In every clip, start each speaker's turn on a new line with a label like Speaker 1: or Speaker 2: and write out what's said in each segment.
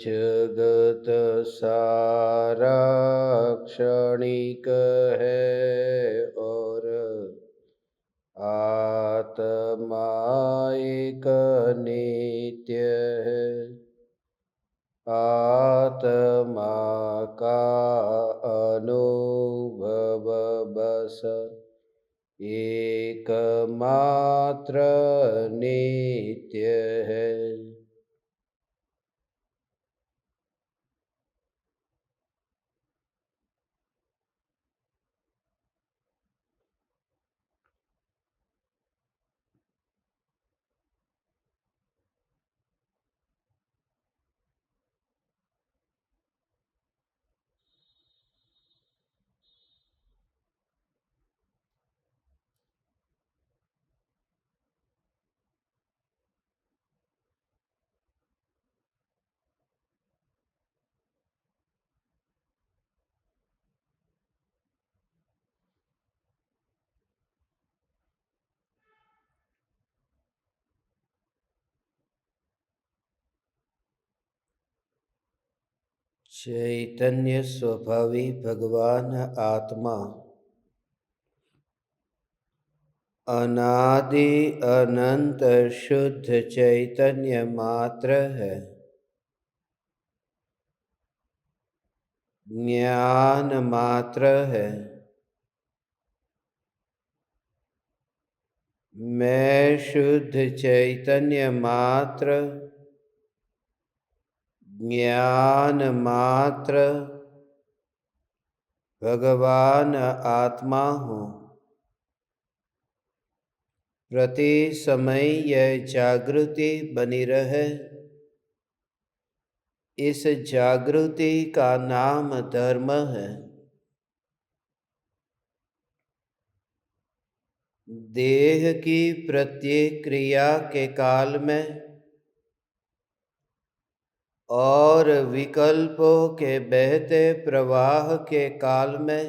Speaker 1: जगत सारा क्षणिक है और आत्मा एक नित्य है। आत्मा का अनुभव बस एकमात्र नित्य है। चैतन्य स्वभावी भगवान आत्मा अनादि अनंत शुद्ध चैतन्य मात्र है। ज्ञान मात्र है। मैं शुद्ध चैतन्य मात्र, ज्ञान मात्र भगवान आत्मा हूँ। प्रति समय यह जागृति बनी रहे, इस जागृति का नाम धर्म है। देह की प्रत्येक क्रिया के काल में और विकल्पों के बहते प्रवाह के काल में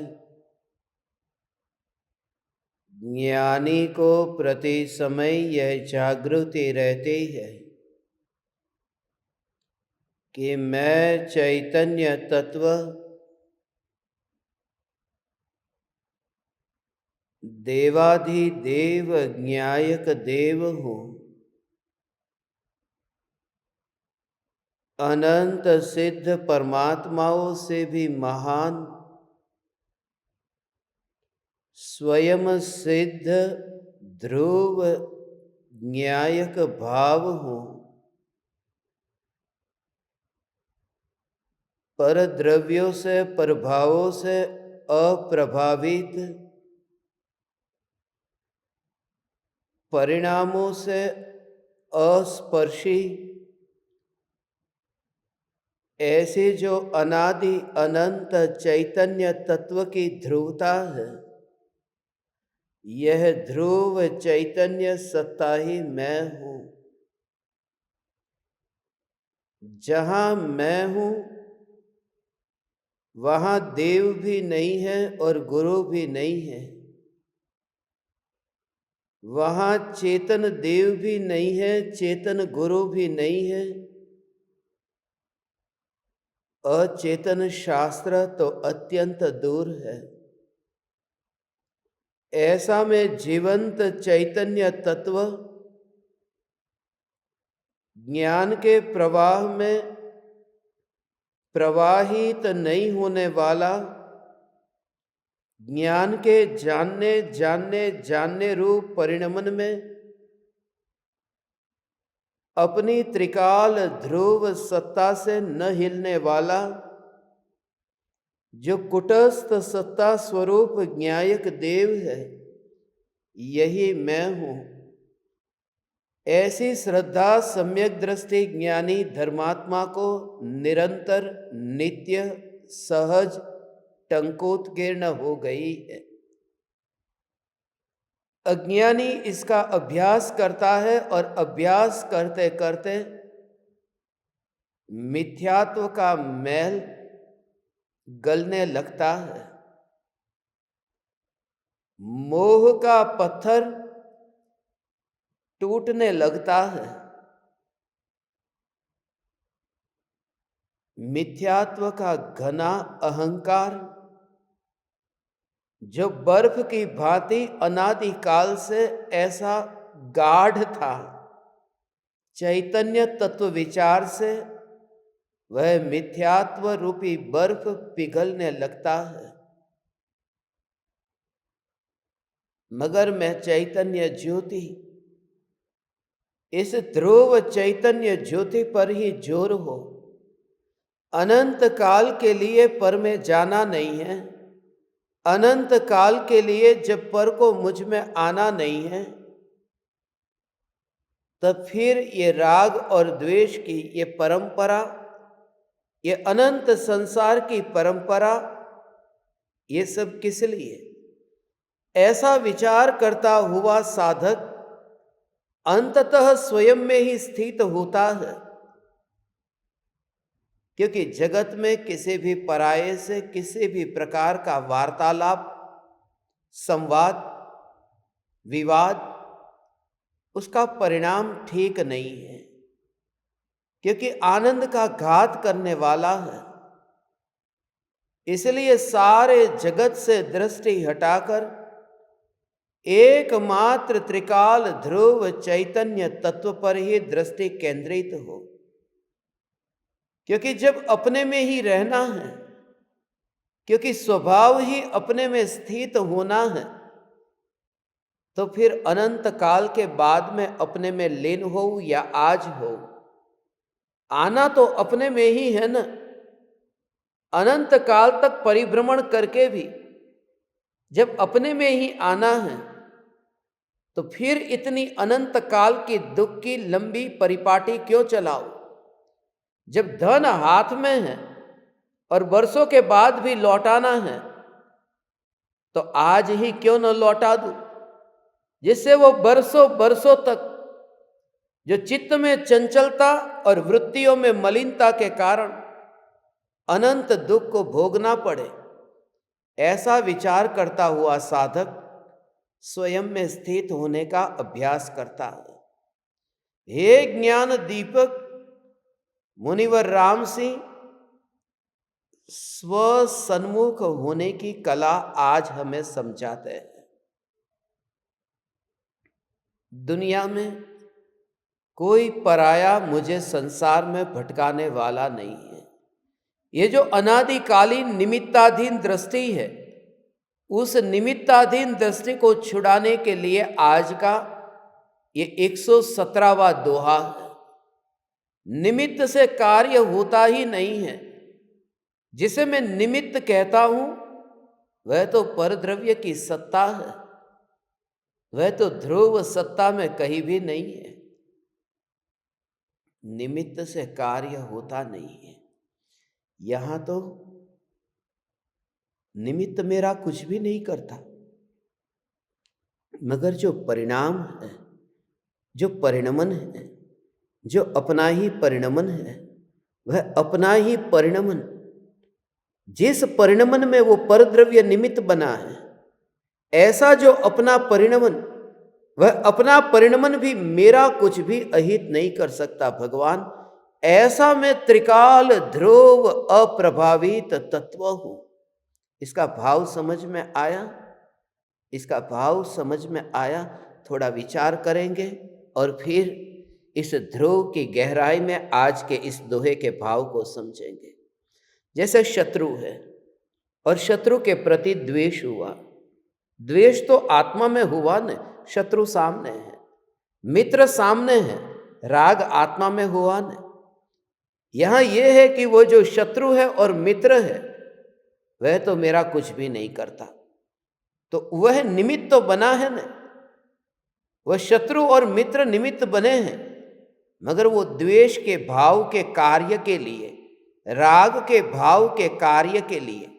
Speaker 1: ज्ञानी को प्रति समय यह जागृति रहती है कि मैं चैतन्य तत्व देवाधिदेव ज्ञायक देव हूँ। अनंत सिद्ध परमात्माओं से भी महान स्वयं सिद्ध ध्रुव ज्ञायक भाव हूँ। पर द्रव्यों से प्रभावों से अप्रभावित, परिणामों से अस्पर्शी, ऐसे जो अनादि अनंत चैतन्य तत्व की ध्रुवता है, यह ध्रुव चैतन्य सत्ता ही मैं हूँ। जहाँ मैं हूँ वहाँ देव भी नहीं है और गुरु भी नहीं है। वहाँ चेतन देव भी नहीं है, चेतन गुरु भी नहीं है। अचेतन शास्त्र तो अत्यंत दूर है। ऐसा में जीवंत चैतन्य तत्व ज्ञान के प्रवाह में प्रवाहित नहीं होने वाला, ज्ञान के जानने जानने जानने रूप परिणमन में अपनी त्रिकाल ध्रुव सत्ता से न हिलने वाला, जो कुटस्थ सत्ता स्वरूप ज्ञायक देव है, यही मैं हूँ। ऐसी श्रद्धा सम्यक दृष्टि ज्ञानी धर्मात्मा को निरंतर नित्य सहज टंकोत्कीर्ण हो गई है। अज्ञानी इसका अभ्यास करता है और अभ्यास करते करते मिथ्यात्व का मैल गलने लगता है। मोह का पत्थर टूटने लगता है। मिथ्यात्व का घना अहंकार जो बर्फ की भांति अनादि काल से ऐसा गाढ़ था, चैतन्य तत्व विचार से वह मिथ्यात्व रूपी बर्फ पिघलने लगता है। मगर मैं चैतन्य ज्योति, इस ध्रुव चैतन्य ज्योति पर ही जोर हो। अनंत काल के लिए पर में जाना नहीं है, अनंत काल के लिए जब पर को मुझ में आना नहीं है, तब फिर ये राग और द्वेष की ये परंपरा, ये अनंत संसार की परंपरा, ये सब किस लिए? ऐसा विचार करता हुआ साधक अंततः स्वयं में ही स्थित होता है। क्योंकि जगत में किसी भी पराये से किसी भी प्रकार का वार्तालाप, संवाद, विवाद, उसका परिणाम ठीक नहीं है। क्योंकि आनंद का घात करने वाला है। इसलिए सारे जगत से दृष्टि हटाकर एकमात्र त्रिकाल ध्रुव चैतन्य तत्व पर ही दृष्टि केंद्रित हो। क्योंकि जब अपने में ही रहना है, क्योंकि स्वभाव ही अपने में स्थित होना है, तो फिर अनंत काल के बाद में अपने में लीन हो या आज हो, आना तो अपने में ही है ना। अनंत काल तक परिभ्रमण करके भी जब अपने में ही आना है, तो फिर इतनी अनंत काल की दुख की लंबी परिपाटी क्यों चलाओ? जब धन हाथ में है और वर्षों के बाद भी लौटाना है, तो आज ही क्यों न लौटा दूं, जिससे वो बरसों बरसों तक जो चित्त में चंचलता और वृत्तियों में मलिनता के कारण अनंत दुख को भोगना पड़े। ऐसा विचार करता हुआ साधक स्वयं में स्थित होने का अभ्यास करता है। हे ज्ञान दीपक मुनिवर राम सिंह, स्व सन्मुख होने की कला आज हमें समझाते हैं। दुनिया में कोई पराया मुझे संसार में भटकाने वाला नहीं है। ये जो अनादिकालीन निमित्ताधीन दृष्टि है, उस निमित्ताधीन दृष्टि को छुड़ाने के लिए आज का ये 117वां दोहा है। निमित्त से कार्य होता ही नहीं है। जिसे मैं निमित्त कहता हूं, वह तो परद्रव्य की सत्ता है, वह तो ध्रुव सत्ता में कहीं भी नहीं है। निमित्त से कार्य होता नहीं है। यहां तो निमित्त मेरा कुछ भी नहीं करता, मगर जो परिणाम है, जो परिणमन है, जो अपना ही परिणमन है, वह अपना ही परिणमन, जिस परिणमन में वो परद्रव्य निमित्त बना है, ऐसा जो अपना परिणमन, वह अपना परिणमन भी मेरा कुछ भी अहित नहीं कर सकता। भगवान, ऐसा मैं त्रिकाल ध्रुव अप्रभावित तत्व हूं। इसका भाव समझ में आया? इसका भाव समझ में आया? थोड़ा विचार करेंगे और फिर इस ध्रुव की गहराई में आज के इस दोहे के भाव को समझेंगे। जैसे शत्रु है और शत्रु के प्रति द्वेष हुआ। द्वेष तो आत्मा में हुआ न, शत्रु सामने है, मित्र सामने है, राग आत्मा में हुआ न। यहां यह है कि वो जो शत्रु है और मित्र है, वह तो मेरा कुछ भी नहीं करता। तो वह निमित्त तो बना है न, वह शत्रु और मित्र निमित्त बने हैं, मगर वो द्वेष के भाव के कार्य के लिए, राग के भाव के कार्य के लिए,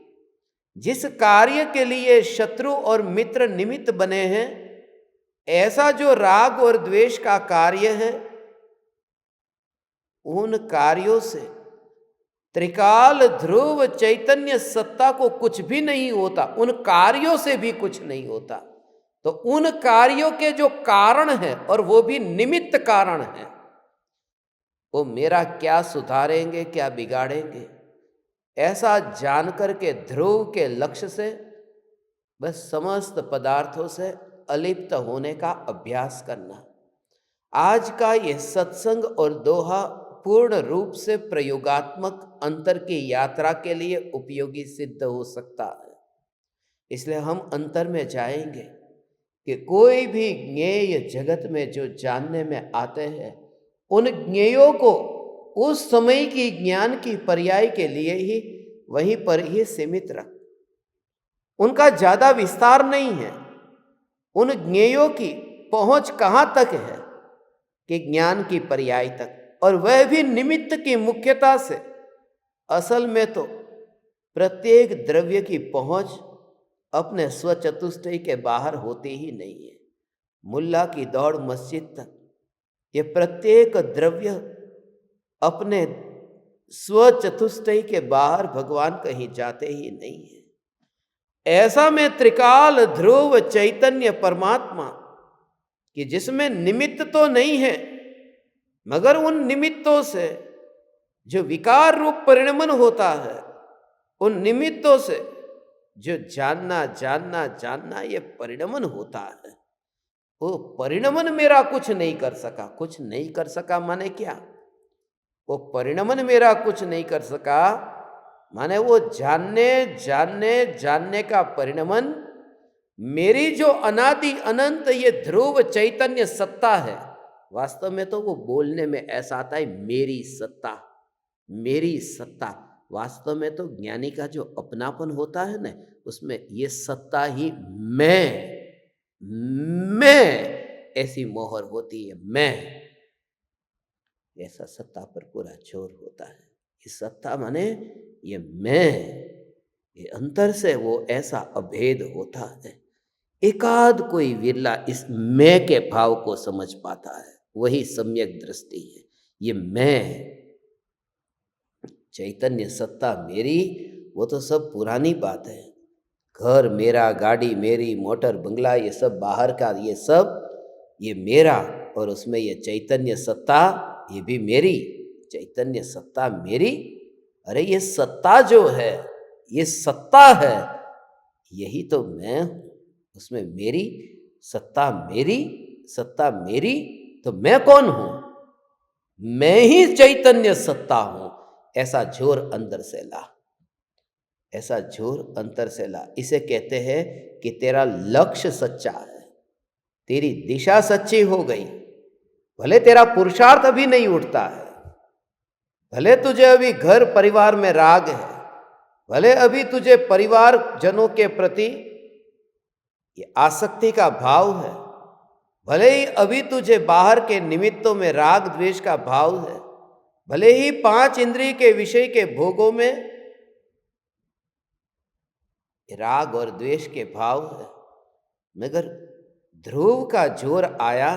Speaker 1: जिस कार्य के लिए शत्रु और मित्र निमित्त बने हैं, ऐसा जो राग और द्वेष का कार्य है, उन कार्यों से त्रिकाल ध्रुव चैतन्य सत्ता को कुछ भी नहीं होता। उन कार्यों से भी कुछ नहीं होता। तो उन कार्यों के जो कारण है, और वो भी निमित्त कारण है, वो मेरा क्या सुधारेंगे, क्या बिगाड़ेंगे? ऐसा जानकर के ध्रुव के लक्ष्य से बस समस्त पदार्थों से अलिप्त होने का अभ्यास करना। आज का यह सत्संग और दोहा पूर्ण रूप से प्रयोगात्मक अंतर की यात्रा के लिए उपयोगी सिद्ध हो सकता है। इसलिए हम अंतर में जाएंगे कि कोई भी ज्ञेय जगत में जो जानने में आते हैं, उन ज्ञेयों को उस समय की ज्ञान की पर्याय के लिए ही वहीं पर ही सीमित रख। उनका ज्यादा विस्तार नहीं है। उन ज्ञेयों की पहुंच कहाँ तक है कि ज्ञान की पर्याय तक, और वह भी निमित्त की मुख्यता से। असल में तो प्रत्येक द्रव्य की पहुंच अपने स्वचतुष्टय के बाहर होती ही नहीं है। मुल्ला की दौड़ मस्जिद तक, ये प्रत्येक द्रव्य अपने स्वचतुष्टय के बाहर भगवान कहीं जाते ही नहीं है। ऐसा में त्रिकाल ध्रुव चैतन्य परमात्मा कि जिसमें निमित्त तो नहीं है, मगर उन निमित्तों से जो विकार रूप परिणमन होता है, उन निमित्तों से जो जानना जानना जानना ये परिणमन होता है, वो परिणमन मेरा कुछ नहीं कर सका। कुछ नहीं कर सका माने क्या? वो परिणमन मेरा कुछ नहीं कर सका माने वो जानने जानने जानने का परिणमन मेरी जो अनादि अनंत ये ध्रुव चैतन्य सत्ता है। वास्तव में तो वो बोलने में ऐसा आता है, मेरी सत्ता, मेरी सत्ता। वास्तव में तो ज्ञानी का जो अपनापन होता है ना, उसमें ये सत्ता ही मैं ऐसी मोहर होती है। मैं ऐसा सत्ता पर पूरा जोर होता है। ये सत्ता माने ये मैं, ये अंतर से वो ऐसा अभेद होता है। एकाध कोई विरला इस मैं के भाव को समझ पाता है, वही सम्यक दृष्टि है। ये मैं चैतन्य सत्ता मेरी, वो तो सब पुरानी बात है। घर मेरा, गाड़ी मेरी, मोटर बंगला, ये सब बाहर का, ये सब ये मेरा, और उसमें ये चैतन्य सत्ता ये भी मेरी। चैतन्य सत्ता मेरी, अरे ये सत्ता जो है, ये सत्ता है, यही तो मैं हूं। उसमें मेरी सत्ता, मेरी सत्ता मेरी, तो मैं कौन हूं? मैं ही चैतन्य सत्ता हूं। ऐसा जोर अंदर से ला, ऐसा जोर अंतर से ला। इसे कहते हैं कि तेरा लक्ष्य सच्चा है, तेरी दिशा सच्ची हो गई। भले तेरा पुरुषार्थ अभी नहीं उठता है, भले तुझे अभी घर परिवार में राग है, भले अभी तुझे परिवार जनों के प्रति ये आसक्ति का भाव है, भले ही अभी तुझे बाहर के निमित्तों में राग द्वेष का भाव है, भले ही 5 इंद्रिय के विषय के भोगों में राग और द्वेष के भाव है, मगर ध्रुव का जोर आया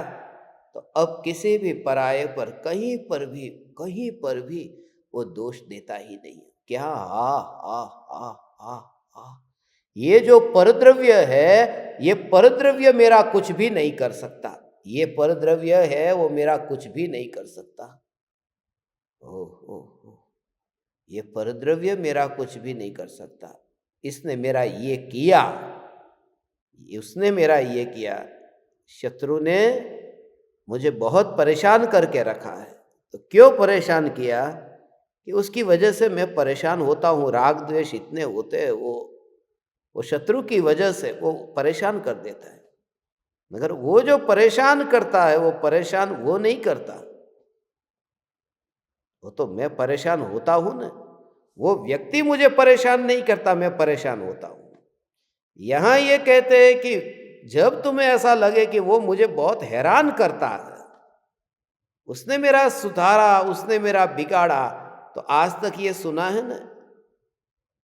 Speaker 1: तो अब किसी भी पराये पर कहीं पर भी वो दोष देता ही नहीं। क्या हा, ये जो परद्रव्य है, ये परद्रव्य मेरा कुछ भी नहीं कर सकता। ये परद्रव्य है वो मेरा कुछ भी नहीं कर सकता। ओ, ये परद्रव्य मेरा कुछ भी नहीं कर सकता। इसने मेरा ये किया, उसने मेरा ये किया, शत्रु ने मुझे बहुत परेशान करके रखा है। तो क्यों परेशान किया? कि उसकी वजह से मैं परेशान होता हूँ। राग द्वेष इतने होते हैं, वो शत्रु की वजह से वो परेशान कर देता है। मगर वो जो परेशान करता है, वो परेशान वो नहीं करता, वो तो मैं परेशान होता हूं ना। वो व्यक्ति मुझे परेशान नहीं करता, मैं परेशान होता हूं। यहां ये कहते हैं कि जब तुम्हें ऐसा लगे कि वो मुझे बहुत हैरान करता है, उसने मेरा सुधारा, उसने मेरा बिगाड़ा, तो आज तक ये सुना है ना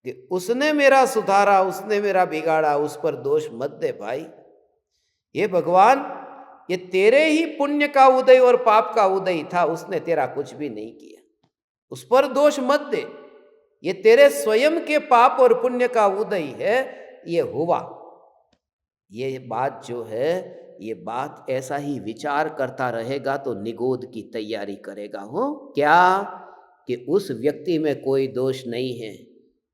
Speaker 1: कि उसने मेरा सुधारा, उसने मेरा बिगाड़ा, उस पर दोष मत दे भाई। ये भगवान, ये तेरे ही पुण्य का उदय और पाप का उदय था, उसने तेरा कुछ भी नहीं किया, उस पर दोष मत दे। ये तेरे स्वयं के पाप और पुण्य का उदय है, ये हुआ। ये बात जो है, ये बात ऐसा ही विचार करता रहेगा तो निगोद की तैयारी करेगा। हो क्या कि उस व्यक्ति में कोई दोष नहीं है,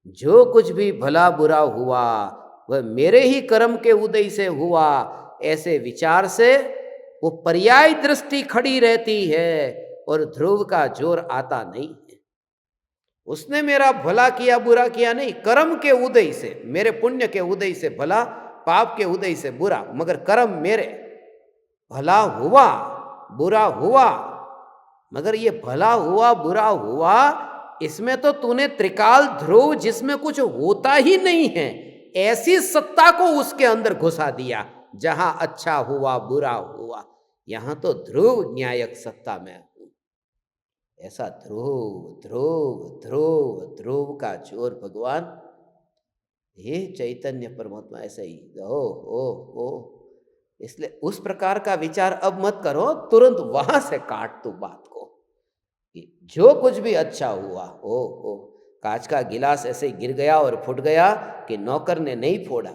Speaker 1: जो कुछ भी भला बुरा हुआ वह मेरे ही कर्म के उदय से हुआ, ऐसे विचार से वो पर्याय दृष्टि खड़ी रहती है और ध्रुव का जोर आता नहीं है। उसने मेरा भला किया बुरा किया नहीं, कर्म के उदय से, मेरे पुण्य के उदय से भला, पाप के उदय से बुरा, मगर कर्म मेरे। भला हुआ बुरा हुआ, मगर ये भला हुआ बुरा हुआ इसमें तो तूने त्रिकाल ध्रुव जिसमें कुछ होता ही नहीं है, ऐसी सत्ता को उसके अंदर घुसा दिया। जहां अच्छा हुआ बुरा हुआ, यहां तो ध्रुव न्यायक सत्ता में हूं। ऐसा ध्रुव ध्रुव ध्रुव ध्रुव का जोर भगवान, हे चैतन्य परमात्मा ऐसा ही ओ। इसलिए उस प्रकार का विचार अब मत करो, तुरंत वहां से काट तू बात को कि जो कुछ भी अच्छा हुआ ओ। कांच का गिलास ऐसे गिर गया और फूट गया कि नौकर ने नहीं फोड़ा,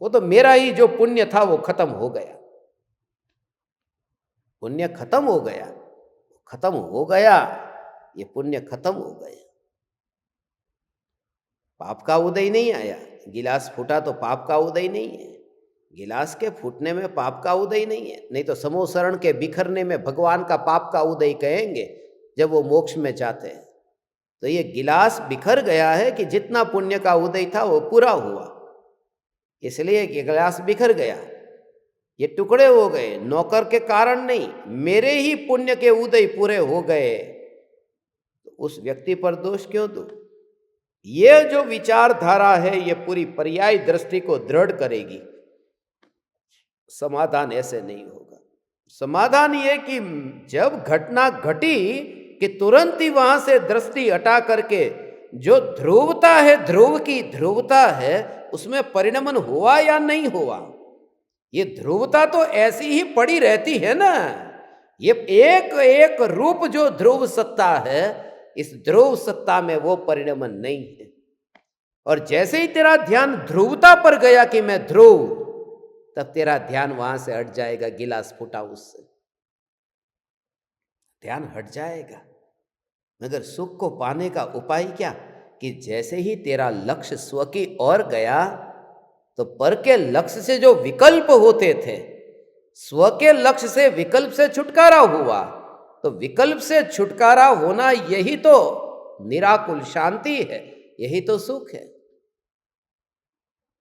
Speaker 1: वो तो मेरा ही जो पुण्य था वो खत्म हो गया। पुण्य खत्म हो गया, खत्म हो गया, ये पुण्य खत्म हो गया। पाप का उदय नहीं आया। गिलास फूटा तो पाप का उदय नहीं है, गिलास के फूटने में पाप का उदय नहीं है। नहीं तो समोसरण के बिखरने में भगवान का पाप का उदय कहेंगे जब वो मोक्ष में जाते हैं। तो ये गिलास बिखर गया है कि जितना पुण्य का उदय था वो पूरा हुआ, इसलिए कि गिलास बिखर गया, ये टुकड़े हो गए, नौकर के कारण नहीं, मेरे ही पुण्य के उदय पूरे हो गए। तो उस व्यक्ति पर दोष क्यों दूं? ये जो विचारधारा है ये पूरी पर्याय दृष्टि को दृढ़ करेगी। समाधान ऐसे नहीं होगा। समाधान ये कि जब घटना घटी कि तुरंत ही वहां से दृष्टि हटा करके जो ध्रुवता है, ध्रुव की ध्रुवता है, उसमें परिणमन हुआ या नहीं हुआ, ये ध्रुवता तो ऐसी ही पड़ी रहती है ना। ये एक एक रूप जो ध्रुव सत्ता है, इस ध्रुव सत्ता में वो परिणमन नहीं है। और जैसे ही तेरा ध्यान ध्रुवता पर गया कि मैं ध्रुव, तब तेरा ध्यान वहां से हट जाएगा, गिलास फूटा उससे ध्यान हट जाएगा। मगर सुख को पाने का उपाय क्या कि जैसे ही तेरा लक्ष्य स्व की ओर गया तो पर के लक्ष्य से जो विकल्प होते थे, स्व के लक्ष्य से विकल्प से छुटकारा हुआ। तो विकल्प से छुटकारा होना यही तो निराकुल शांति है, यही तो सुख है,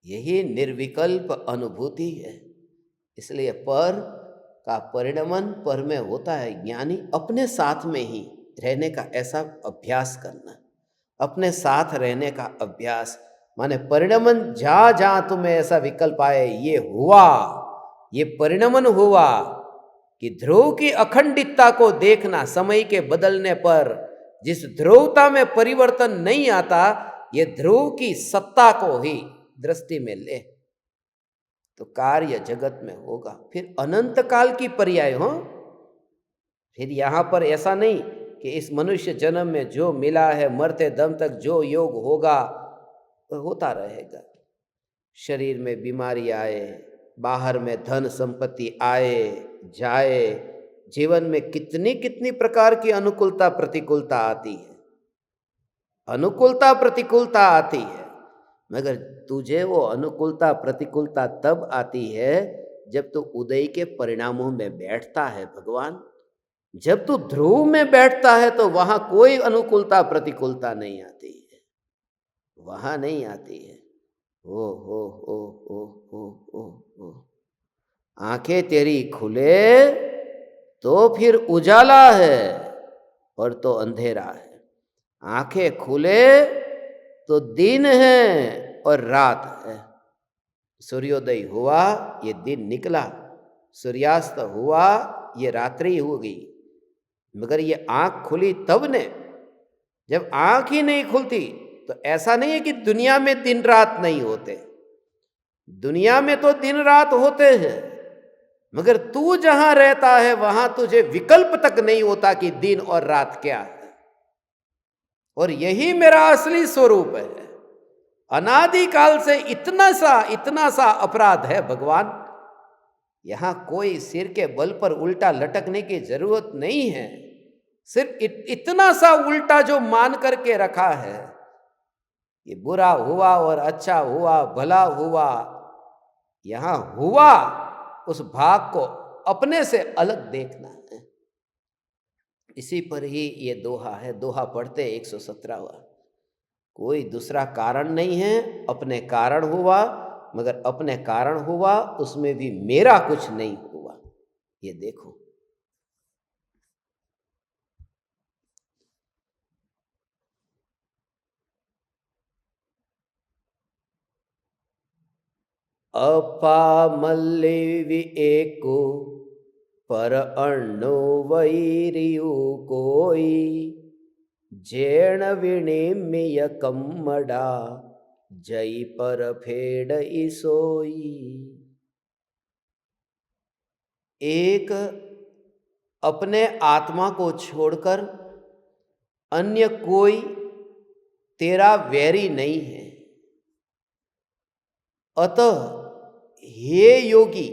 Speaker 1: यही निर्विकल्प अनुभूति है। इसलिए पर का परिणमन पर में होता है। ज्ञानी अपने साथ में ही रहने का ऐसा अभ्यास करना, अपने साथ रहने का अभ्यास, माने परिणमन जहां जहां तुम्हें ऐसा विकल्प आए, ये हुआ, ये परिणमन हुआ कि ध्रुव की अखंडितता को देखना। समय के बदलने पर जिस ध्रुवता में परिवर्तन नहीं आता, ये ध्रुव की सत्ता को ही दृष्टि में ले तो कार्य जगत में होगा। फिर अनंत काल की पर्याय हो। फिर यहां पर ऐसा नहीं कि इस मनुष्य जन्म में जो मिला है, मरते दम तक जो योग होगा वो होता रहेगा। शरीर में बीमारी आए, बाहर में धन संपत्ति आए जाए, जीवन में कितनी कितनी प्रकार की अनुकूलता प्रतिकूलता आती है, अनुकूलता प्रतिकूलता आती है। मगर तुझे वो अनुकूलता प्रतिकूलता तब आती है जब तू उदय के परिणामों में बैठता है भगवान। जब तू ध्रुव में बैठता है तो वहां कोई अनुकूलता प्रतिकूलता नहीं आती है, वहां नहीं आती है। ओ हो हो हो हो हो हो। आंखें तेरी खुले तो फिर उजाला है और तो अंधेरा है, आंखें खुले तो दिन है और रात है। सूर्योदय हुआ ये दिन निकला, सूर्यास्त हुआ ये रात्रि हो गई। मगर ये आंख खुली तब ने, जब आंख ही नहीं खुलती तो ऐसा नहीं है कि दुनिया में दिन रात नहीं होते, दुनिया में तो दिन रात होते हैं, मगर तू जहां रहता है वहां तुझे विकल्प तक नहीं होता कि दिन और रात क्या है। और यही मेरा असली स्वरूप है। अनादिकाल से इतना सा अपराध है भगवान, यहां कोई सिर के बल पर उल्टा लटकने की जरूरत नहीं है। सिर्फ इतना सा उल्टा जो मान करके रखा है ये बुरा हुआ और अच्छा हुआ, भला हुआ, यहां हुआ उस भाग को अपने से अलग देखना है। इसी पर ही ये दोहा है। दोहा पढ़ते 117वां। कोई दूसरा कारण नहीं है, अपने कारण हुआ, मगर अपने कारण हुआ उसमें भी मेरा कुछ नहीं हुआ। ये देखो, अपामल्ले एको पर अण्णो वैरियु कोई, जैण विनिमय कम्मड़ा जय पर फेड़ इसोई। एक अपने आत्मा को छोड़कर अन्य कोई तेरा वैरी नहीं है। अतः हे योगी,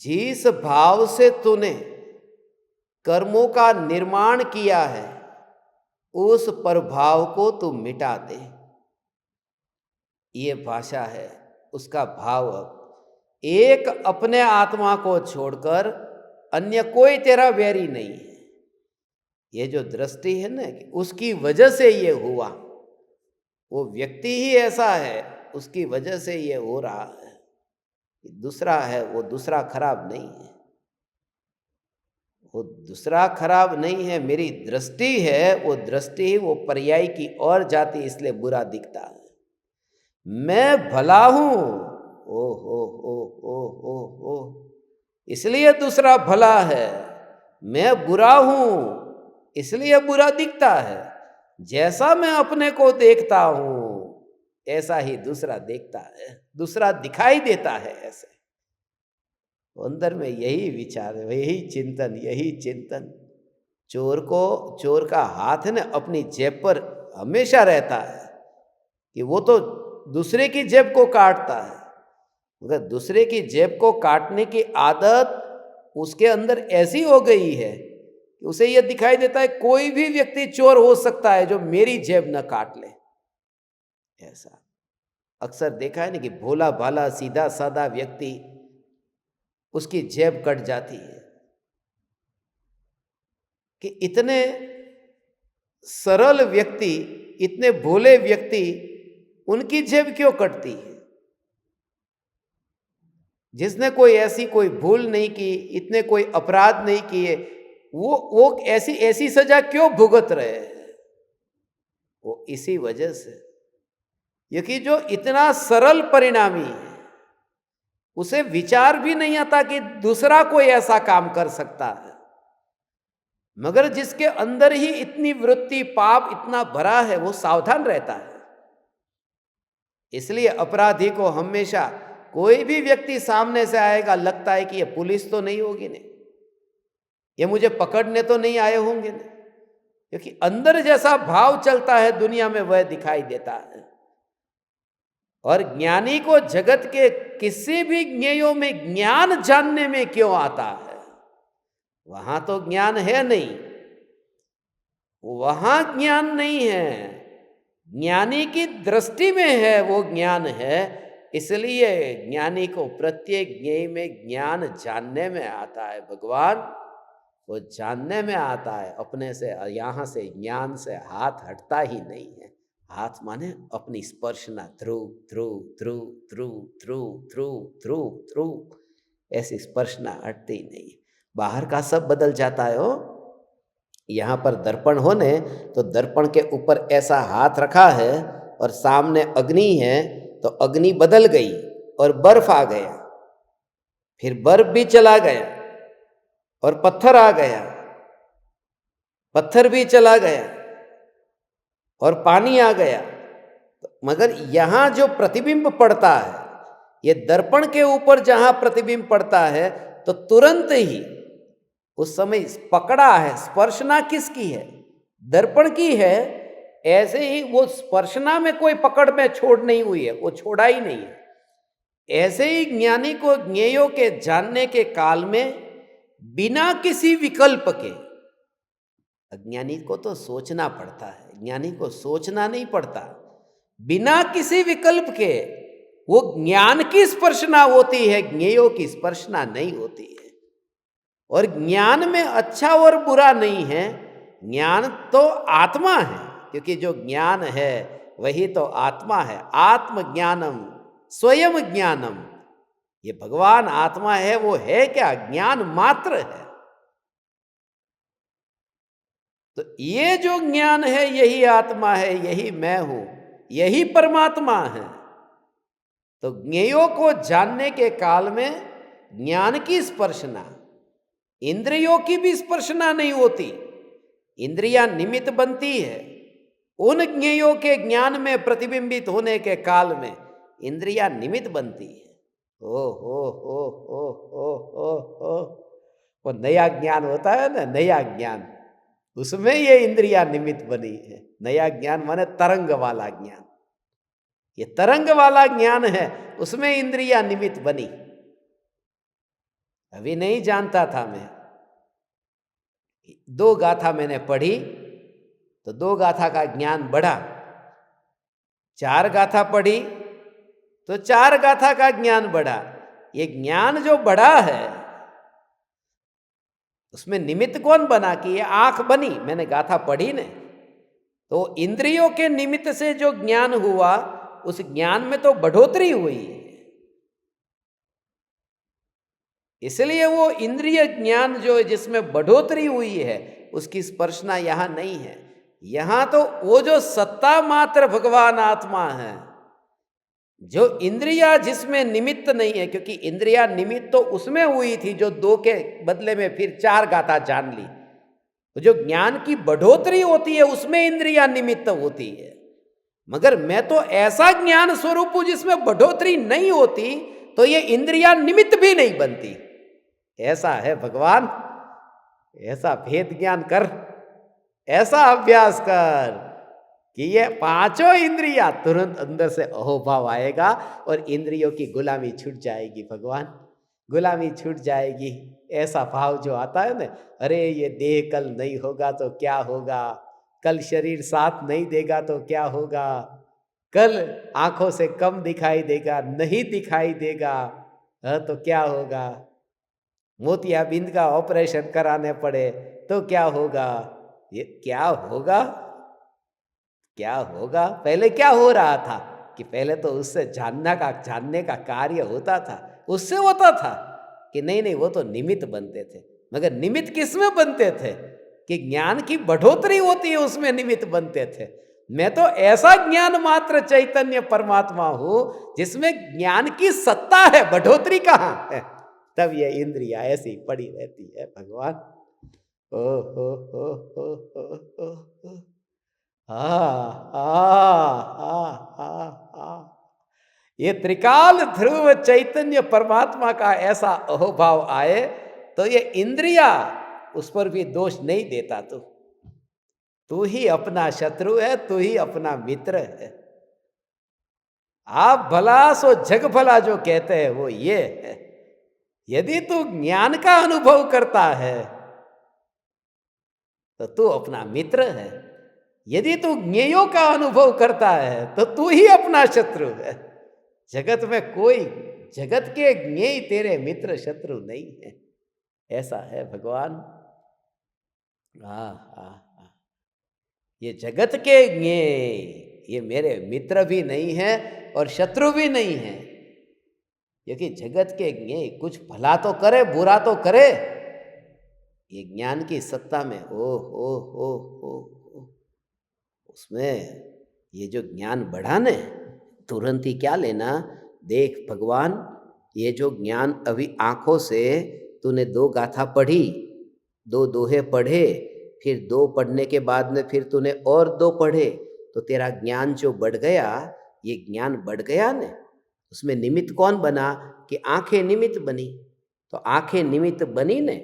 Speaker 1: जिस भाव से तूने कर्मों का निर्माण किया है उस प्रभाव को तू मिटा दे। ये भाषा है, उसका भाव। एक अपने आत्मा को छोड़कर अन्य कोई तेरा वैरी नहीं है। ये जो दृष्टि है ना, उसकी वजह से ये हुआ, वो व्यक्ति ही ऐसा है, उसकी वजह से ये हो रहा है। दूसरा है, वो दूसरा खराब नहीं है, वो दूसरा खराब नहीं है। मेरी दृष्टि है, वो दृष्टि ही वो पर्याय की ओर जाती, इसलिए बुरा दिखता है। मैं भला हूं, ओ हो हो, इसलिए दूसरा भला है। मैं बुरा हूं, इसलिए बुरा दिखता है। जैसा मैं अपने को देखता हूं ऐसा ही दूसरा देखता है, दूसरा दिखाई देता है। ऐसे अंदर में यही विचार है, यही चिंतन, यही चिंतन। चोर का हाथ है ना अपनी जेब पर हमेशा रहता है कि वो तो दूसरे की जेब को काटता है, मगर दूसरे की जेब को काटने की आदत उसके अंदर ऐसी हो गई है कि उसे यह दिखाई देता है कोई भी व्यक्ति चोर हो सकता है जो मेरी जेब न काट ले। ऐसा अक्सर देखा है ना कि भोला भाला सीधा साधा व्यक्ति, उसकी जेब कट जाती है। कि इतने सरल व्यक्ति, इतने भोले व्यक्ति, उनकी जेब क्यों कटती है? जिसने कोई ऐसी कोई भूल नहीं की, इतने कोई अपराध नहीं किए, वो ऐसी सजा क्यों भुगत रहे हैं? वो इसी वजह से, क्योंकि जो इतना सरल परिणामी है उसे विचार भी नहीं आता कि दूसरा कोई ऐसा काम कर सकता है, मगर जिसके अंदर ही इतनी वृत्ति पाप इतना भरा है वो सावधान रहता है। इसलिए अपराधी को हमेशा कोई भी व्यक्ति सामने से आएगा, लगता है कि ये पुलिस तो नहीं होगी ने, ये मुझे पकड़ने तो नहीं आए होंगे ने, क्योंकि अंदर जैसा भाव चलता है दुनिया में वह दिखाई देता है। और ज्ञानी को जगत के किसी भी ज्ञेयों में ज्ञान जानने में क्यों आता है? वहां तो ज्ञान है नहीं, वहां ज्ञान नहीं है, ज्ञानी की दृष्टि में है वो ज्ञान है। इसलिए ज्ञानी को प्रत्येक ज्ञेय में ज्ञान जानने में आता है। भगवान वो जानने में आता है, अपने से यहां से ज्ञान से हाथ हटता ही नहीं है। हाथ माने अपनी स्पर्शना, ध्रुव ध्रुव ध्रुव ध्रुव ध्रुव ध्रुव ध्रुव ध्रुव, ऐसी स्पर्शना हटती नहीं। बाहर का सब बदल जाता है। हो यहाँ पर दर्पण होने तो दर्पण के ऊपर ऐसा हाथ रखा है और सामने अग्नि है, तो अग्नि बदल गई और बर्फ आ गया, फिर बर्फ भी चला गया और पत्थर आ गया, पत्थर भी चला गया और पानी आ गया। मगर यहाँ जो प्रतिबिंब पड़ता है, ये दर्पण के ऊपर जहां प्रतिबिंब पड़ता है तो तुरंत ही उस समय पकड़ा है। स्पर्शना किसकी है? दर्पण की है। ऐसे ही वो स्पर्शना में कोई पकड़ में छोड़ नहीं हुई है, वो छोड़ा ही नहीं है। ऐसे ही ज्ञानी को ज्ञेयों के जानने के काल में बिना किसी विकल्प के, अज्ञानी को तो सोचना पड़ता है, ज्ञानी को सोचना नहीं पड़ता, बिना किसी विकल्प के वो ज्ञान की स्पर्शना होती है, ज्ञेयों की स्पर्शना नहीं होती है। और ज्ञान में अच्छा और बुरा नहीं है, ज्ञान तो आत्मा है, क्योंकि जो ज्ञान है वही तो आत्मा है। आत्मज्ञानम स्वयं ज्ञानम, ये भगवान आत्मा है, वो है क्या? ज्ञान मात्र है। तो ये जो ज्ञान है यही आत्मा है, यही मैं हूं, यही परमात्मा है। तो ज्ञेयों को जानने के काल में ज्ञान की स्पर्शना, इंद्रियों की भी स्पर्शना नहीं होती, इंद्रियां निमित्त बनती है। उन ज्ञेयों के ज्ञान में प्रतिबिंबित होने के काल में इंद्रियां निमित्त बनती है। ओ हो वो नया ज्ञान होता है ना, नया ज्ञान, उसमें ये इंद्रियां निमित्त बनी है। नया ज्ञान माने तरंग वाला ज्ञान, ये तरंग वाला ज्ञान है, उसमें इंद्रियां निमित्त बनी। अभी नहीं जानता था मैं, 2 गाथा मैंने पढ़ी तो 2 गाथा का ज्ञान बढ़ा, 4 गाथा पढ़ी तो 4 गाथा का ज्ञान बढ़ा। ये ज्ञान जो बढ़ा है उसमें निमित्त कौन बना? कि ये आंख बनी, मैंने गाथा पढ़ी ने, तो इंद्रियों के निमित्त से जो ज्ञान हुआ उस ज्ञान में तो बढ़ोतरी हुई, इसलिए वो इंद्रिय ज्ञान जो जिसमें बढ़ोतरी हुई है उसकी स्पर्शना यहां नहीं है। यहां तो वो जो सत्ता मात्र भगवान आत्मा है, जो इंद्रिया जिसमें निमित्त नहीं है, क्योंकि इंद्रिया निमित्त तो उसमें हुई थी जो 2 के बदले में फिर 4 गाथा जान ली। तो जो ज्ञान की बढ़ोतरी होती है उसमें इंद्रिया निमित्त होती है, मगर मैं तो ऐसा ज्ञान स्वरूप हूं जिसमें बढ़ोतरी नहीं होती, तो ये इंद्रिया निमित्त भी नहीं बनती। ऐसा है भगवान, ऐसा भेद ज्ञान कर, ऐसा अभ्यास कर कि ये 5 इंद्रिया तुरंत अंदर से अहोभाव आएगा और इंद्रियों की गुलामी छूट जाएगी। भगवान, गुलामी छूट जाएगी। ऐसा भाव जो आता है ना, अरे ये देह कल नहीं होगा तो क्या होगा, कल शरीर साथ नहीं देगा तो क्या होगा, कल आंखों से कम दिखाई देगा, नहीं दिखाई देगा तो क्या होगा, मोतियाबिंद का ऑपरेशन कराने पड़े तो क्या होगा, ये क्या होगा, क्या होगा। पहले क्या हो रहा था कि पहले तो उससे जानने का कार्य होता था, उससे होता था कि नहीं नहीं वो तो निमित्त बनते थे। मगर निमित्त किसमें बनते थे? कि ज्ञान की बढ़ोतरी होती है उसमें निमित्त बनते थे। मैं तो ऐसा ज्ञान मात्र चैतन्य परमात्मा हूं जिसमें ज्ञान की सत्ता है, बढ़ोतरी कहाँ है। तब ये इंद्रिया ऐसी पड़ी रहती है। भगवान, ओ हो हो हो हो हो हो। ये त्रिकाल ध्रुव चैतन्य परमात्मा का ऐसा अहोभाव आए तो ये इंद्रिया उस पर भी दोष नहीं देता। तू ही अपना शत्रु है, तू ही अपना मित्र है। आप भला सो जग भला जो कहते हैं वो ये है। यदि तू ज्ञान का अनुभव करता है तो तू अपना मित्र है, यदि तू ज्ञेयों का अनुभव करता है तो तू ही अपना शत्रु है। जगत में कोई, जगत के ज्ञेय तेरे मित्र शत्रु नहीं है। ऐसा है भगवान। ये जगत के ज्ञेय ये मेरे मित्र भी नहीं है और शत्रु भी नहीं है, क्योंकि जगत के ज्ञेय कुछ भला तो करे बुरा तो करे। ये ज्ञान की सत्ता में ओ उसमें ये जो ज्ञान बढ़ा ने, तुरंत ही क्या लेना, देख भगवान, ये जो ज्ञान अभी आंखों से तूने 2 गाथा पढ़ी, 2 दोहे पढ़े, फिर 2 पढ़ने के बाद में फिर तूने और 2 पढ़े, तो तेरा ज्ञान जो बढ़ गया, ये ज्ञान बढ़ गया ने, उसमें निमित्त कौन बना? कि आंखें निमित्त बनी। तो आंखें निमित्त बनी ने,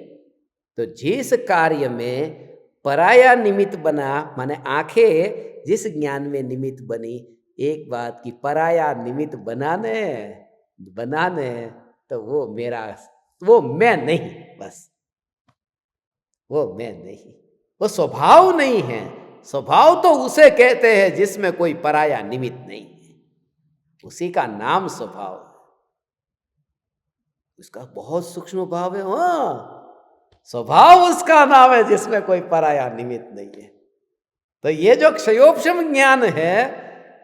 Speaker 1: तो जिस कार्य में पराया निमित्त बना, माने आंखें जिस ज्ञान में निमित्त बनी, एक बात की पराया निमित्त बनाने तो वो मेरा, वो मैं नहीं, बस वो मैं नहीं, वो स्वभाव नहीं है। स्वभाव तो उसे कहते हैं जिसमें कोई पराया निमित्त नहीं है, उसी का नाम स्वभाव है। उसका बहुत सूक्ष्म भाव है। हाँ, स्वभाव उसका नाम है जिसमें कोई पराया निमित्त नहीं है। तो ये जो क्षयोपशम ज्ञान है,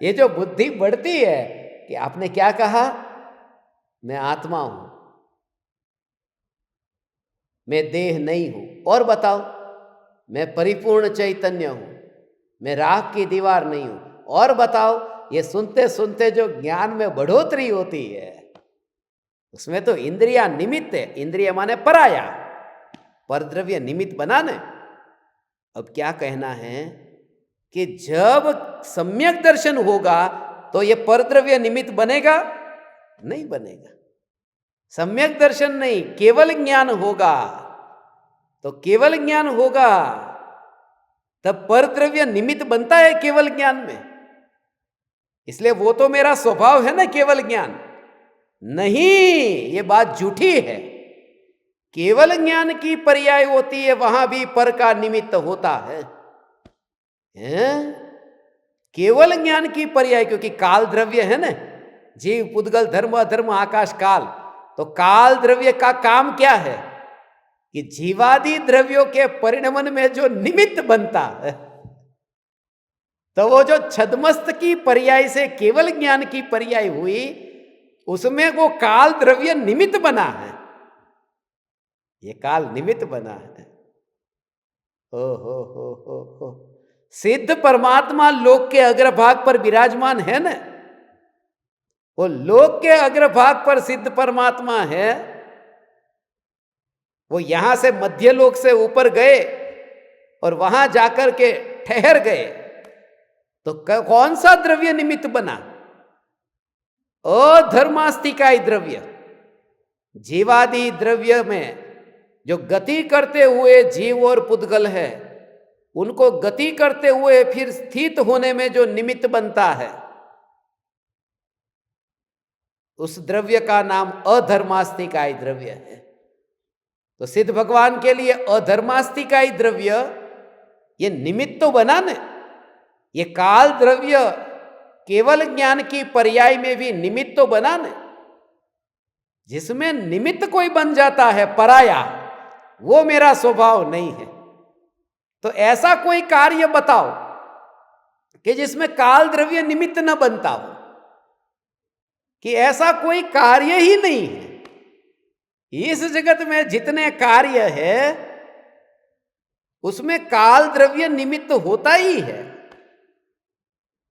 Speaker 1: ये जो बुद्धि बढ़ती है कि आपने क्या कहा, मैं आत्मा हूं, मैं देह नहीं हूं, और बताओ, मैं परिपूर्ण चैतन्य हूं, मैं राख की दीवार नहीं हूं, और बताओ। ये सुनते सुनते जो ज्ञान में बढ़ोतरी होती है, उसमें तो इंद्रिया निमित्त है। इंद्रिय माने पराया, परद्रव्य निमित्त बनाने। अब क्या कहना है कि जब सम्यक दर्शन होगा तो ये परद्रव्य निमित्त बनेगा? नहीं बनेगा। सम्यक दर्शन नहीं, केवल ज्ञान होगा। तो केवल ज्ञान होगा तब परद्रव्य निमित्त बनता है केवल ज्ञान में। इसलिए वो तो मेरा स्वभाव है ना केवल ज्ञान। नहीं, ये बात झूठी है। केवल ज्ञान की पर्याय होती है, वहां भी पर का निमित्त होता है। केवल ज्ञान की पर्याय, क्योंकि काल द्रव्य है ना, जीव पुद्गल धर्म अधर्म आकाश काल। तो काल द्रव्य का काम क्या है कि जीवादि द्रव्यों के परिणमन में जो निमित्त बनता है, तो वो जो छद्मस्त की पर्याय से केवल ज्ञान की पर्याय हुई, उसमें वो काल द्रव्य निमित्त बना है। ये काल निमित्त बना है। हो। सिद्ध परमात्मा लोक के अग्रभाग पर विराजमान है ना, वो लोक के अग्रभाग पर सिद्ध परमात्मा है। वो यहां से मध्य लोक से ऊपर गए और वहां जाकर के ठहर गए, तो कौन सा द्रव्य निमित्त बना? अधर्मास्तिकाय द्रव्य। जीवादि द्रव्य में जो गति करते हुए जीव और पुद्गल है, उनको गति करते हुए फिर स्थित होने में जो निमित्त बनता है, उस द्रव्य का नाम अधर्मास्तिकाय द्रव्य है। तो सिद्ध भगवान के लिए अधर्मास्तिकाय द्रव्य ये निमित्त तो बना न। ये काल द्रव्य केवल ज्ञान की पर्याय में भी निमित्त तो बना न। जिसमें निमित्त कोई बन जाता है पराया, वो मेरा स्वभाव नहीं है। तो ऐसा कोई कार्य बताओ कि जिसमें काल द्रव्य निमित्त न बनता हो, कि ऐसा कोई कार्य ही नहीं है। इस जगत में जितने कार्य है उसमें काल द्रव्य निमित्त होता ही है।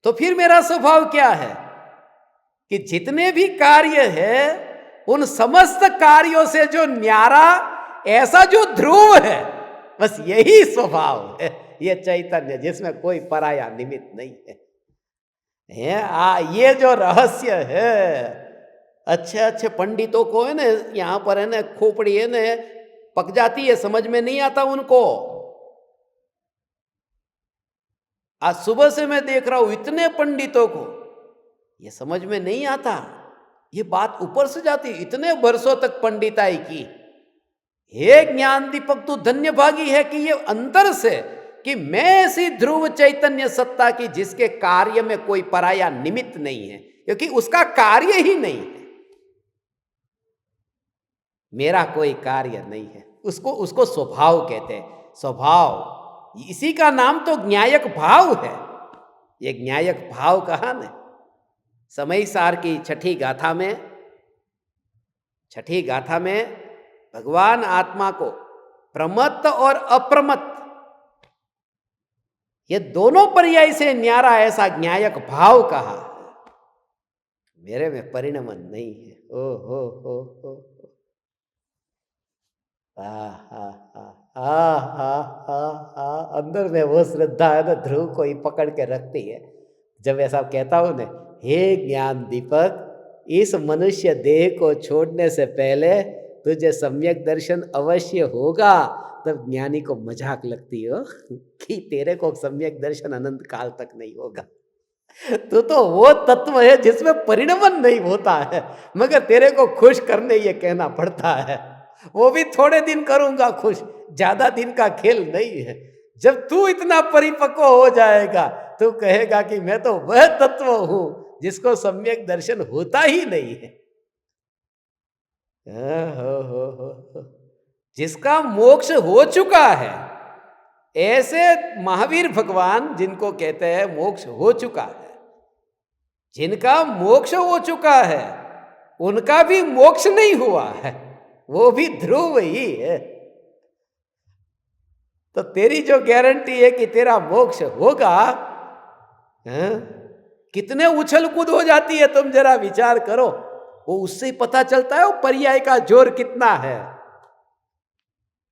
Speaker 1: तो फिर मेरा स्वभाव क्या है कि जितने भी कार्य है उन समस्त कार्यों से जो न्यारा, ऐसा जो ध्रुव है, बस यही स्वभाव है। ये चैतन्य जिसमें कोई पराया निमित्त नहीं है। ये जो रहस्य है, अच्छे अच्छे पंडितों को है ना, यहाँ पर है ना खोपड़ी है ना पक जाती है, समझ में नहीं आता उनको। आज सुबह से मैं देख रहा हूं इतने पंडितों को ये समझ में नहीं आता। ये बात ऊपर से जाती, इतने वर्षों तक पंडिताई की। हे ज्ञान दीपक, तू धन्य भागी है कि ये अंतर से कि मैं ऐसी ध्रुव चैतन्य सत्ता की जिसके कार्य में कोई पराया निमित्त नहीं है, क्योंकि उसका कार्य ही नहीं है। मेरा कोई कार्य नहीं है। उसको स्वभाव कहते हैं। स्वभाव, इसी का नाम तो ज्ञायक भाव है। ये ज्ञायक भाव कहा न, समय सार की छठी गाथा में भगवान आत्मा को प्रमत्त और अप्रमत्त, ये दोनों पर्याय से न्यारा ऐसा ज्ञायक भाव कहा। मेरे में परिणमन नहीं है। ओ हो। अंदर में वो श्रद्धा है ना, ध्रुव को ही पकड़ के रखती है। जब ऐसा कहता हूं ना, हे ज्ञान दीपक, इस मनुष्य देह को छोड़ने से पहले तुझे सम्यक दर्शन अवश्य होगा। तब ज्ञानी को मजाक लगती हो कि तेरे को सम्यक दर्शन अनंत काल तक नहीं होगा। तो वो तत्व है जिसमें परिणमन नहीं होता है, मगर तेरे को खुश करने ये कहना पड़ता है। वो भी थोड़े दिन करूंगा खुश, ज्यादा दिन का खेल नहीं है। जब तू इतना परिपक्व हो जाएगा तो कहेगा कि मैं तो वह तत्व हूं जिसको सम्यक दर्शन होता ही नहीं है। हो। जिसका मोक्ष हो चुका है, ऐसे महावीर भगवान जिनको कहते हैं मोक्ष हो चुका है, जिनका मोक्ष हो चुका है उनका भी मोक्ष नहीं हुआ है, वो भी ध्रुव ही है। तो तेरी जो गारंटी है कि तेरा मोक्ष होगा, कितने उछल कूद हो जाती है, तुम जरा विचार करो। वो उससे ही पता चलता है वो पर्याय का जोर कितना है,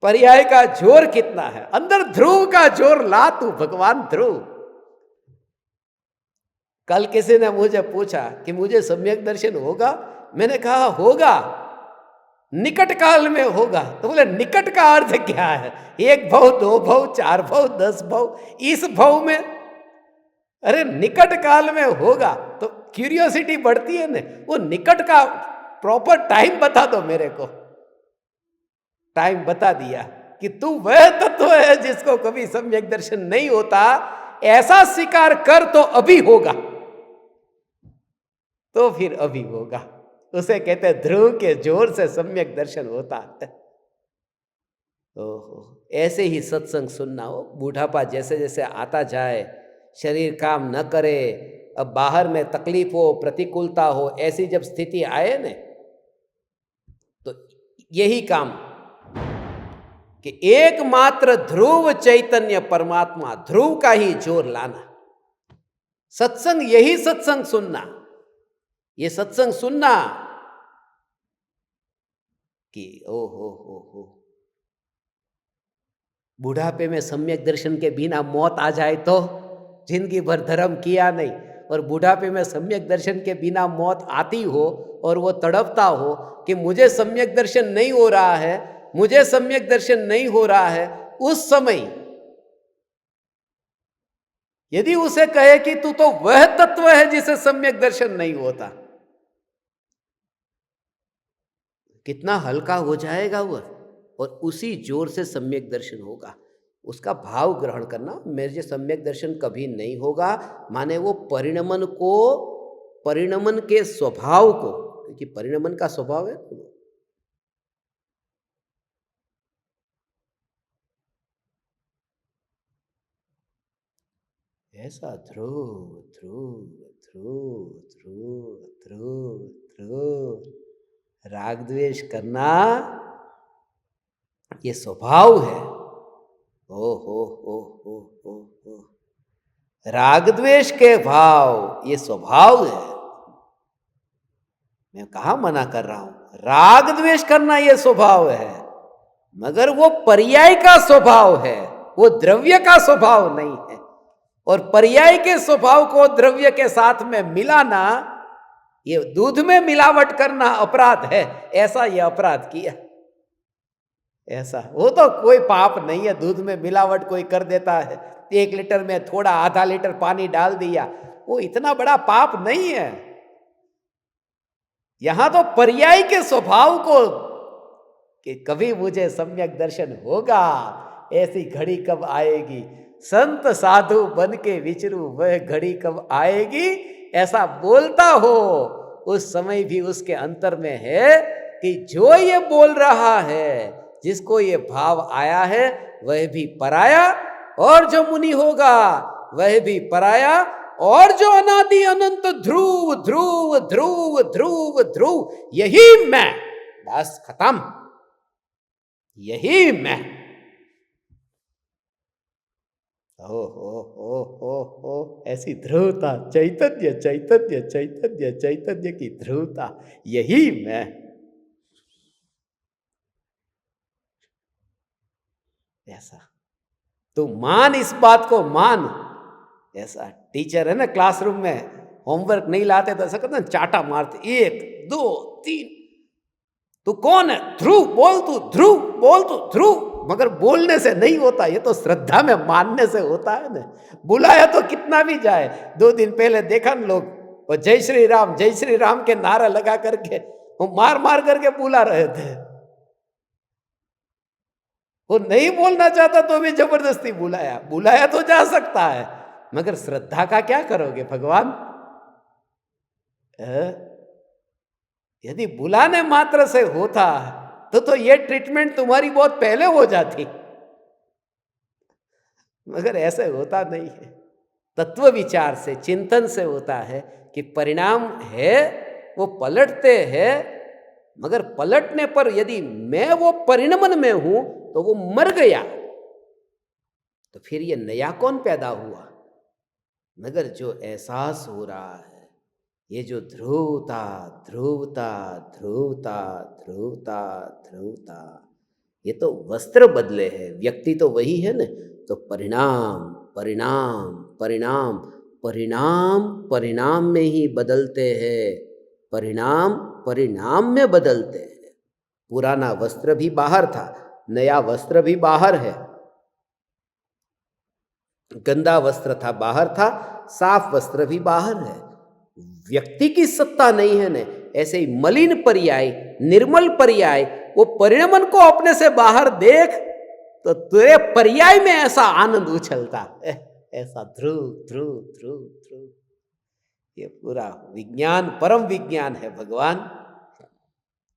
Speaker 1: पर्याय का जोर कितना है। अंदर ध्रुव का जोर ला तू, भगवान ध्रुव। कल किसी ने मुझे पूछा कि मुझे सम्यक दर्शन होगा, मैंने कहा होगा, निकट काल में होगा। तो बोले निकट का अर्थ क्या है? 1 भव, 2 भव, 4 भव, 10 भव, इस भव में? अरे निकट काल में होगा तो क्यूरियोसिटी बढ़ती है ना। वो निकट का प्रॉपर टाइम बता दो मेरे को। टाइम बता दिया कि तू वह तत्व है जिसको कभी सम्यक दर्शन नहीं होता, ऐसा स्वीकार कर तो अभी होगा। तो फिर अभी होगा। उसे कहते हैं ध्रुव के जोर से सम्यक दर्शन होता है। ओहो, ऐसे ही सत्संग सुनना हो। बूढ़ापा जैसे जैसे आता जाए, शरीर काम न करे, अब बाहर में तकलीफ हो, प्रतिकूलता हो, ऐसी जब स्थिति आए न, तो यही काम कि एकमात्र ध्रुव चैतन्य परमात्मा, ध्रुव का ही जोर लाना। सत्संग, यही सत्संग सुनना, ये सत्संग सुनना कि ओ हो, बुढ़ापे में सम्यक दर्शन के बिना मौत आ जाए तो जिंदगी भर धर्म किया नहीं, और बुढ़ापे में सम्यक दर्शन के बिना मौत आती हो और वो तड़पता हो कि मुझे सम्यक दर्शन नहीं हो रहा है, मुझे सम्यक दर्शन नहीं हो रहा है, उस समय यदि उसे कहे कि तू तो वह तत्व है जिसे सम्यक दर्शन नहीं होता, कितना हल्का हो जाएगा वह, और उसी जोर से सम्यक दर्शन होगा। उसका भाव ग्रहण करना, मेरे सम्यक दर्शन कभी नहीं होगा, माने वो परिणमन को, परिणमन के स्वभाव को, क्योंकि परिणमन का स्वभाव है ऐसा ध्रुव ध्रुव ध्रुव ध्रुव ध्रुव ध्रुव। राग द्वेष करना ये स्वभाव है। ओ हो। राग द्वेष के भाव ये स्वभाव है। मैं कहाँ मना कर रहा हूं, राग द्वेष करना ये स्वभाव है, मगर वो पर्याय का स्वभाव है, वो द्रव्य का स्वभाव नहीं है। और पर्याय के स्वभाव को द्रव्य के साथ में मिलाना, ये दूध में मिलावट करना अपराध है, ऐसा ये अपराध किया। ऐसा वो तो कोई पाप नहीं है, दूध में मिलावट कोई कर देता है, 1 लीटर में थोड़ा आधा लीटर पानी डाल दिया, वो इतना बड़ा पाप नहीं है। यहां तो पर्याय के स्वभाव को कि कभी मुझे सम्यक दर्शन होगा, ऐसी घड़ी कब आएगी, संत साधु बन के विचरू वह घड़ी कब आएगी, ऐसा बोलता हो, उस समय भी उसके अंतर में है कि जो ये बोल रहा है, जिसको ये भाव आया है, वह भी पराया, और जो मुनि होगा वह भी पराया, और जो अनादि अनंत ध्रुव ध्रुव ध्रुव ध्रुव ध्रुव, यही मैं, बस खत्म, यही मैं। ओ ऐसी ध्रुवता, चैतन्य चैतन्य चैतन्य चैतन्य की ध्रुवता, यही मैं। ऐसा तो मान, इस बात को मान। ऐसा टीचर है ना, क्लासरूम में होमवर्क नहीं लाते तो ऐसा करते हैं, चाटा मारते, 1 2 3, तू कौन है? ध्रुव बोल, तू ध्रुव बोल, तू ध्रुव। मगर बोलने से नहीं होता, ये तो श्रद्धा में मानने से होता है ना। बुलाया तो कितना भी जाए। 2 दिन पहले देखा न लोग, वो जय श्री राम के नारा लगा करके वो मार मार करके बुला रहे थे। वो नहीं बोलना चाहता तो भी जबरदस्ती बुलाया, बुलाया तो जा सकता है, मगर श्रद्धा का क्या करोगे भगवान? यदि बुलाने मात्र से होता तो ये ट्रीटमेंट तुम्हारी बहुत पहले हो जाती, मगर ऐसे होता नहीं है। तत्व विचार से, चिंतन से होता है कि परिणाम है वो पलटते हैं, मगर पलटने पर यदि मैं वो परिणमन में हूं तो वो मर गया, तो फिर ये नया कौन पैदा हुआ? मगर जो एहसास हो रहा है, ये जो ध्रुवता ध्रुवता ध्रुवता ध्रुवता ध्रुवता, ये तो वस्त्र बदले हैं, व्यक्ति तो वही है ना। तो परिणाम परिणाम परिणाम परिणाम परिणाम में ही बदलते हैं, परिणाम परिणाम में बदलते हैं। पुराना वस्त्र भी बाहर था, नया वस्त्र भी बाहर है। गंदा वस्त्र था बाहर था, साफ वस्त्र भी बाहर है। व्यक्ति की सत्ता नहीं है ने, ऐसे ही मलिन पर्याय, निर्मल पर्याय, वो परिणमन को अपने से बाहर देख तो तेरे पर्याय में ऐसा आनंद उछलता, ऐसा ध्रुव ध्रुव ध्रुव ध्रुव। ये पूरा विज्ञान, परम विज्ञान है भगवान,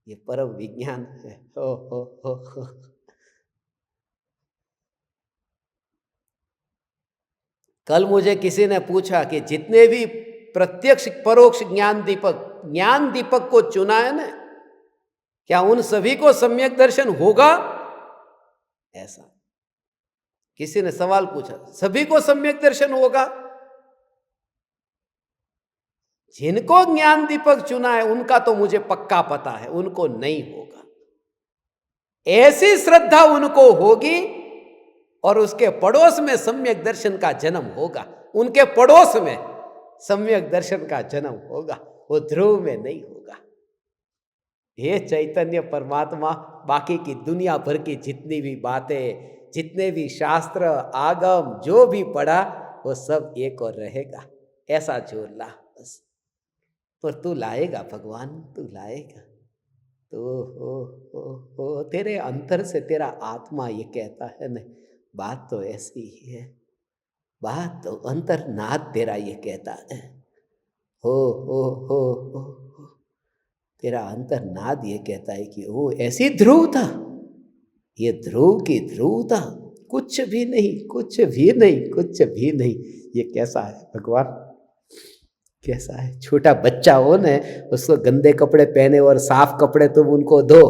Speaker 1: ये परम विज्ञान है। हो। कल मुझे किसी ने पूछा कि जितने भी प्रत्यक्ष परोक्ष ज्ञान दीपक को चुना है ना, क्या उन सभी को सम्यक दर्शन होगा? ऐसा किसी ने सवाल पूछा, सभी को सम्यक दर्शन होगा? जिनको ज्ञान दीपक चुना है उनका तो मुझे पक्का पता है, उनको नहीं होगा। ऐसी श्रद्धा उनको होगी और उसके पड़ोस में सम्यक दर्शन का जन्म होगा, उनके पड़ोस में सम्यक दर्शन का जन्म होगा, वो ध्रुव में नहीं होगा। ये चैतन्य परमात्मा बाकी की दुनिया भर की जितनी भी बातें, जितने भी शास्त्र आगम जो भी पढ़ा, वो सब एक और रहेगा। ऐसा जोर ला बस, पर तू लाएगा भगवान, तू लाएगा तो हो तेरे अंतर से तेरा आत्मा ये कहता है न, बात तो ऐसी ही है, बात तो अंतर्नाद तेरा ये कहता है। हो तेरा अंतर्नाद ये कहता है कि वो ऐसी ध्रुवता, ये ध्रुव की ध्रुवता, कुछ भी नहीं, कुछ भी नहीं, कुछ भी नहीं। ये कैसा है भगवान, कैसा है? छोटा बच्चा हो न, उसको गंदे कपड़े पहने और साफ कपड़े तुम उनको दो,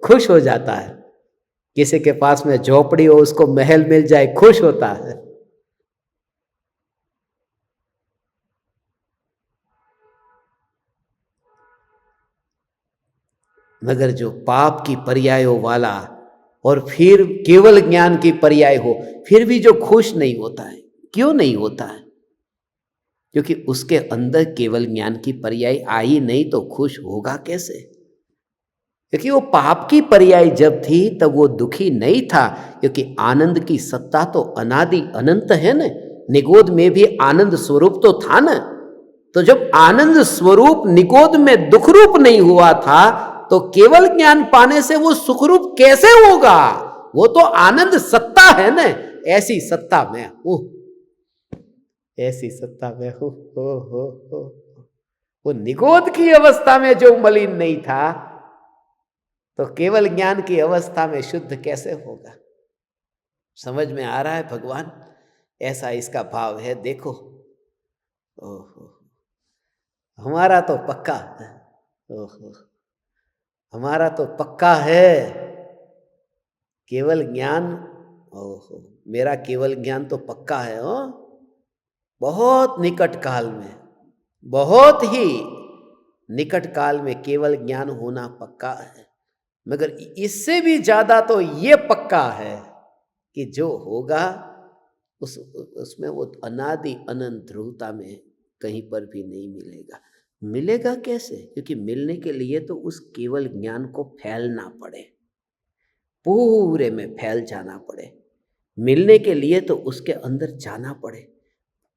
Speaker 1: खुश हो जाता है। किसी के पास में झोपड़ी हो, उसको महल मिल जाए, खुश होता है। मगर जो पाप की पर्यायों वाला और फिर केवल ज्ञान की पर्याय हो, फिर भी जो खुश नहीं होता है, क्यों नहीं होता है? क्योंकि उसके अंदर केवल ज्ञान की पर्याय आई नहीं, तो खुश होगा कैसे? क्योंकि वो पाप की पर्याय जब थी तब वो दुखी नहीं था, क्योंकि आनंद की सत्ता तो अनादि अनंत है न। निगोद में भी आनंद स्वरूप तो था न। तो जब आनंद स्वरूप निगोद में दुख रूप नहीं हुआ था, तो केवल ज्ञान पाने से वो सुखरूप कैसे होगा? वो तो आनंद सत्ता है न। ऐसी सत्ता मैं हूं, ऐसी सत्ता में हूं। हो वो निगोद की अवस्था में जो मलिन नहीं था, तो केवल ज्ञान की अवस्था में शुद्ध कैसे होगा? समझ में आ रहा है भगवान? ऐसा इसका भाव है। देखो, ओहो, हमारा तो पक्का है, ओहो, हमारा तो पक्का है केवल ज्ञान। ओहो, मेरा केवल ज्ञान तो पक्का है। हो, बहुत निकट काल में, बहुत ही निकट काल में केवल ज्ञान होना पक्का है। मगर इससे भी ज्यादा तो ये पक्का है कि जो होगा उसमें वो अनादि अनंत ध्रुवता में कहीं पर भी नहीं मिलेगा। मिलेगा कैसे? क्योंकि मिलने के लिए तो उस केवल ज्ञान को फैलना पड़े, पूरे में फैल जाना पड़े। मिलने के लिए तो उसके अंदर जाना पड़े,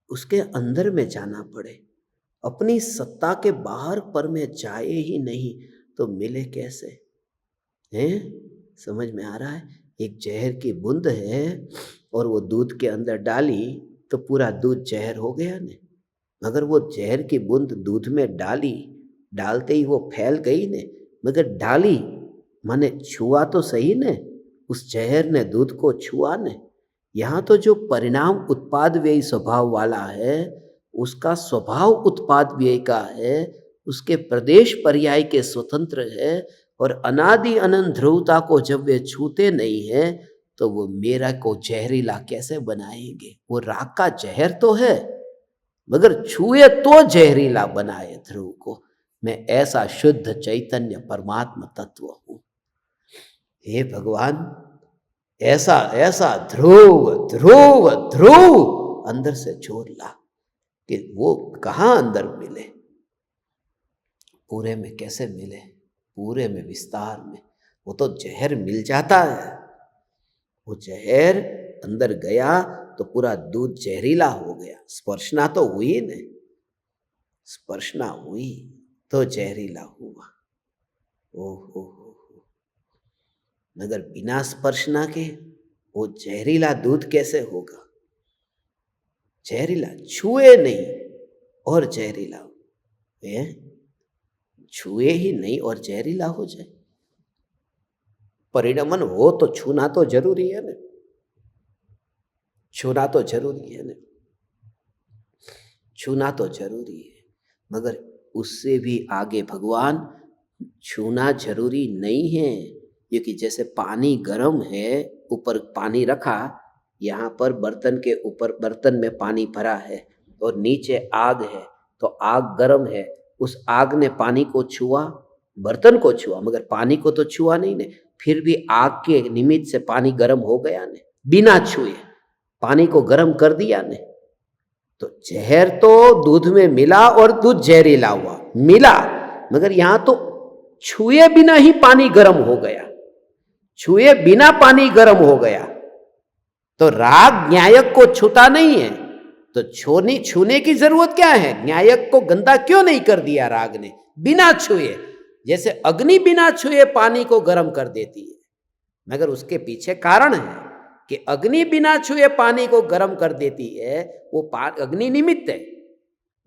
Speaker 1: उसके अंदर में जाना पड़े। अपनी सत्ता के बाहर पर में जाए ही नहीं तो मिले कैसे? हैं? समझ में आ रहा है? एक जहर की बूंद है और वो दूध के अंदर डाली तो पूरा दूध जहर हो गया ने। मगर वो जहर की बूंद दूध में डाली, डालते ही वो फैल गई ने, मगर डाली माने छुआ तो सही ने, उस जहर ने दूध को छुआ ने। यहाँ तो जो परिणाम उत्पाद व्यय स्वभाव वाला है, उसका स्वभाव उत्पाद व्यय का है, उसके प्रदेश पर्याय के स्वतंत्र है, और अनादि अनंत ध्रुवता को जब वे छूते नहीं है तो वो मेरा को जहरीला कैसे बनाएंगे? वो राग का जहर तो है, मगर छुए तो जहरीला बनाए ध्रुव को। मैं ऐसा शुद्ध चैतन्य परमात्मा तत्व हूं। हे भगवान, ऐसा ऐसा ध्रुव ध्रुव ध्रुव अंदर से जोड़ ला कि वो कहाँ अंदर मिले, पूरे में कैसे मिले, पूरे में विस्तार में। वो तो जहर मिल जाता है, वो जहर अंदर गया तो पूरा दूध जहरीला हो गया। स्पर्शना तो हुई ने, स्पर्शना हुई तो जहरीला हुआ। ओहो, मगर बिना स्पर्शना के वो जहरीला दूध कैसे होगा? जहरीला छुए नहीं और जहरीला हो, छुए ही नहीं और जहरीला हो जाए। परिणमन हो तो छूना तो जरूरी है ना, छूना तो जरूरी है ना, छूना तो जरूरी है। मगर उससे भी आगे भगवान, छूना जरूरी नहीं है, क्योंकि जैसे पानी गर्म है, ऊपर पानी रखा, यहाँ पर बर्तन के ऊपर बर्तन में पानी भरा है और नीचे आग है, तो आग गर्म है, उस आग ने पानी को छुआ, बर्तन को छुआ, मगर पानी को तो छुआ नहीं ने। फिर भी आग के निमित्त से पानी गर्म हो गया ने, बिना छुए पानी को गर्म कर दिया ने। तो जहर तो दूध में मिला और दूध जहरीला हुआ, मिला, मगर यहां तो छुए बिना ही पानी गर्म हो गया, छुए बिना पानी गर्म हो गया। तो राग न्यायक को छूता नहीं है, तो छूने की जरूरत क्या है? न्यायक को गंदा क्यों नहीं कर दिया राग ने? बिना छुए, जैसे अग्नि बिना छुए पानी को गर्म कर देती है, मगर उसके पीछे कारण है कि अग्नि बिना छुए पानी को गर्म कर देती है, वो अग्नि निमित्त है,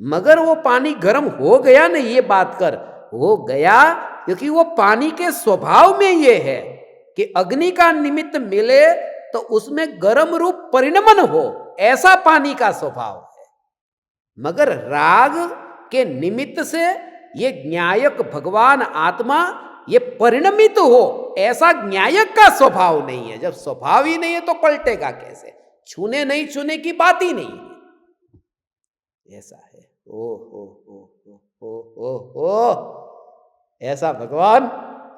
Speaker 1: मगर वो पानी गर्म हो गया नहीं, ये बात कर, हो गया क्योंकि वो पानी के स्वभाव में ये है कि अग्नि का निमित्त मिले तो उसमें गर्म रूप परिणमन हो, ऐसा पानी का स्वभाव है। मगर राग के निमित्त से ये न्यायक भगवान आत्मा ये परिणमित हो, ऐसा न्यायक का स्वभाव नहीं है। जब स्वभाव ही नहीं है तो पलटेगा कैसे? छूने नहीं छूने की बात ही नहीं है, ऐसा है। ओ हो हो, ऐसा भगवान,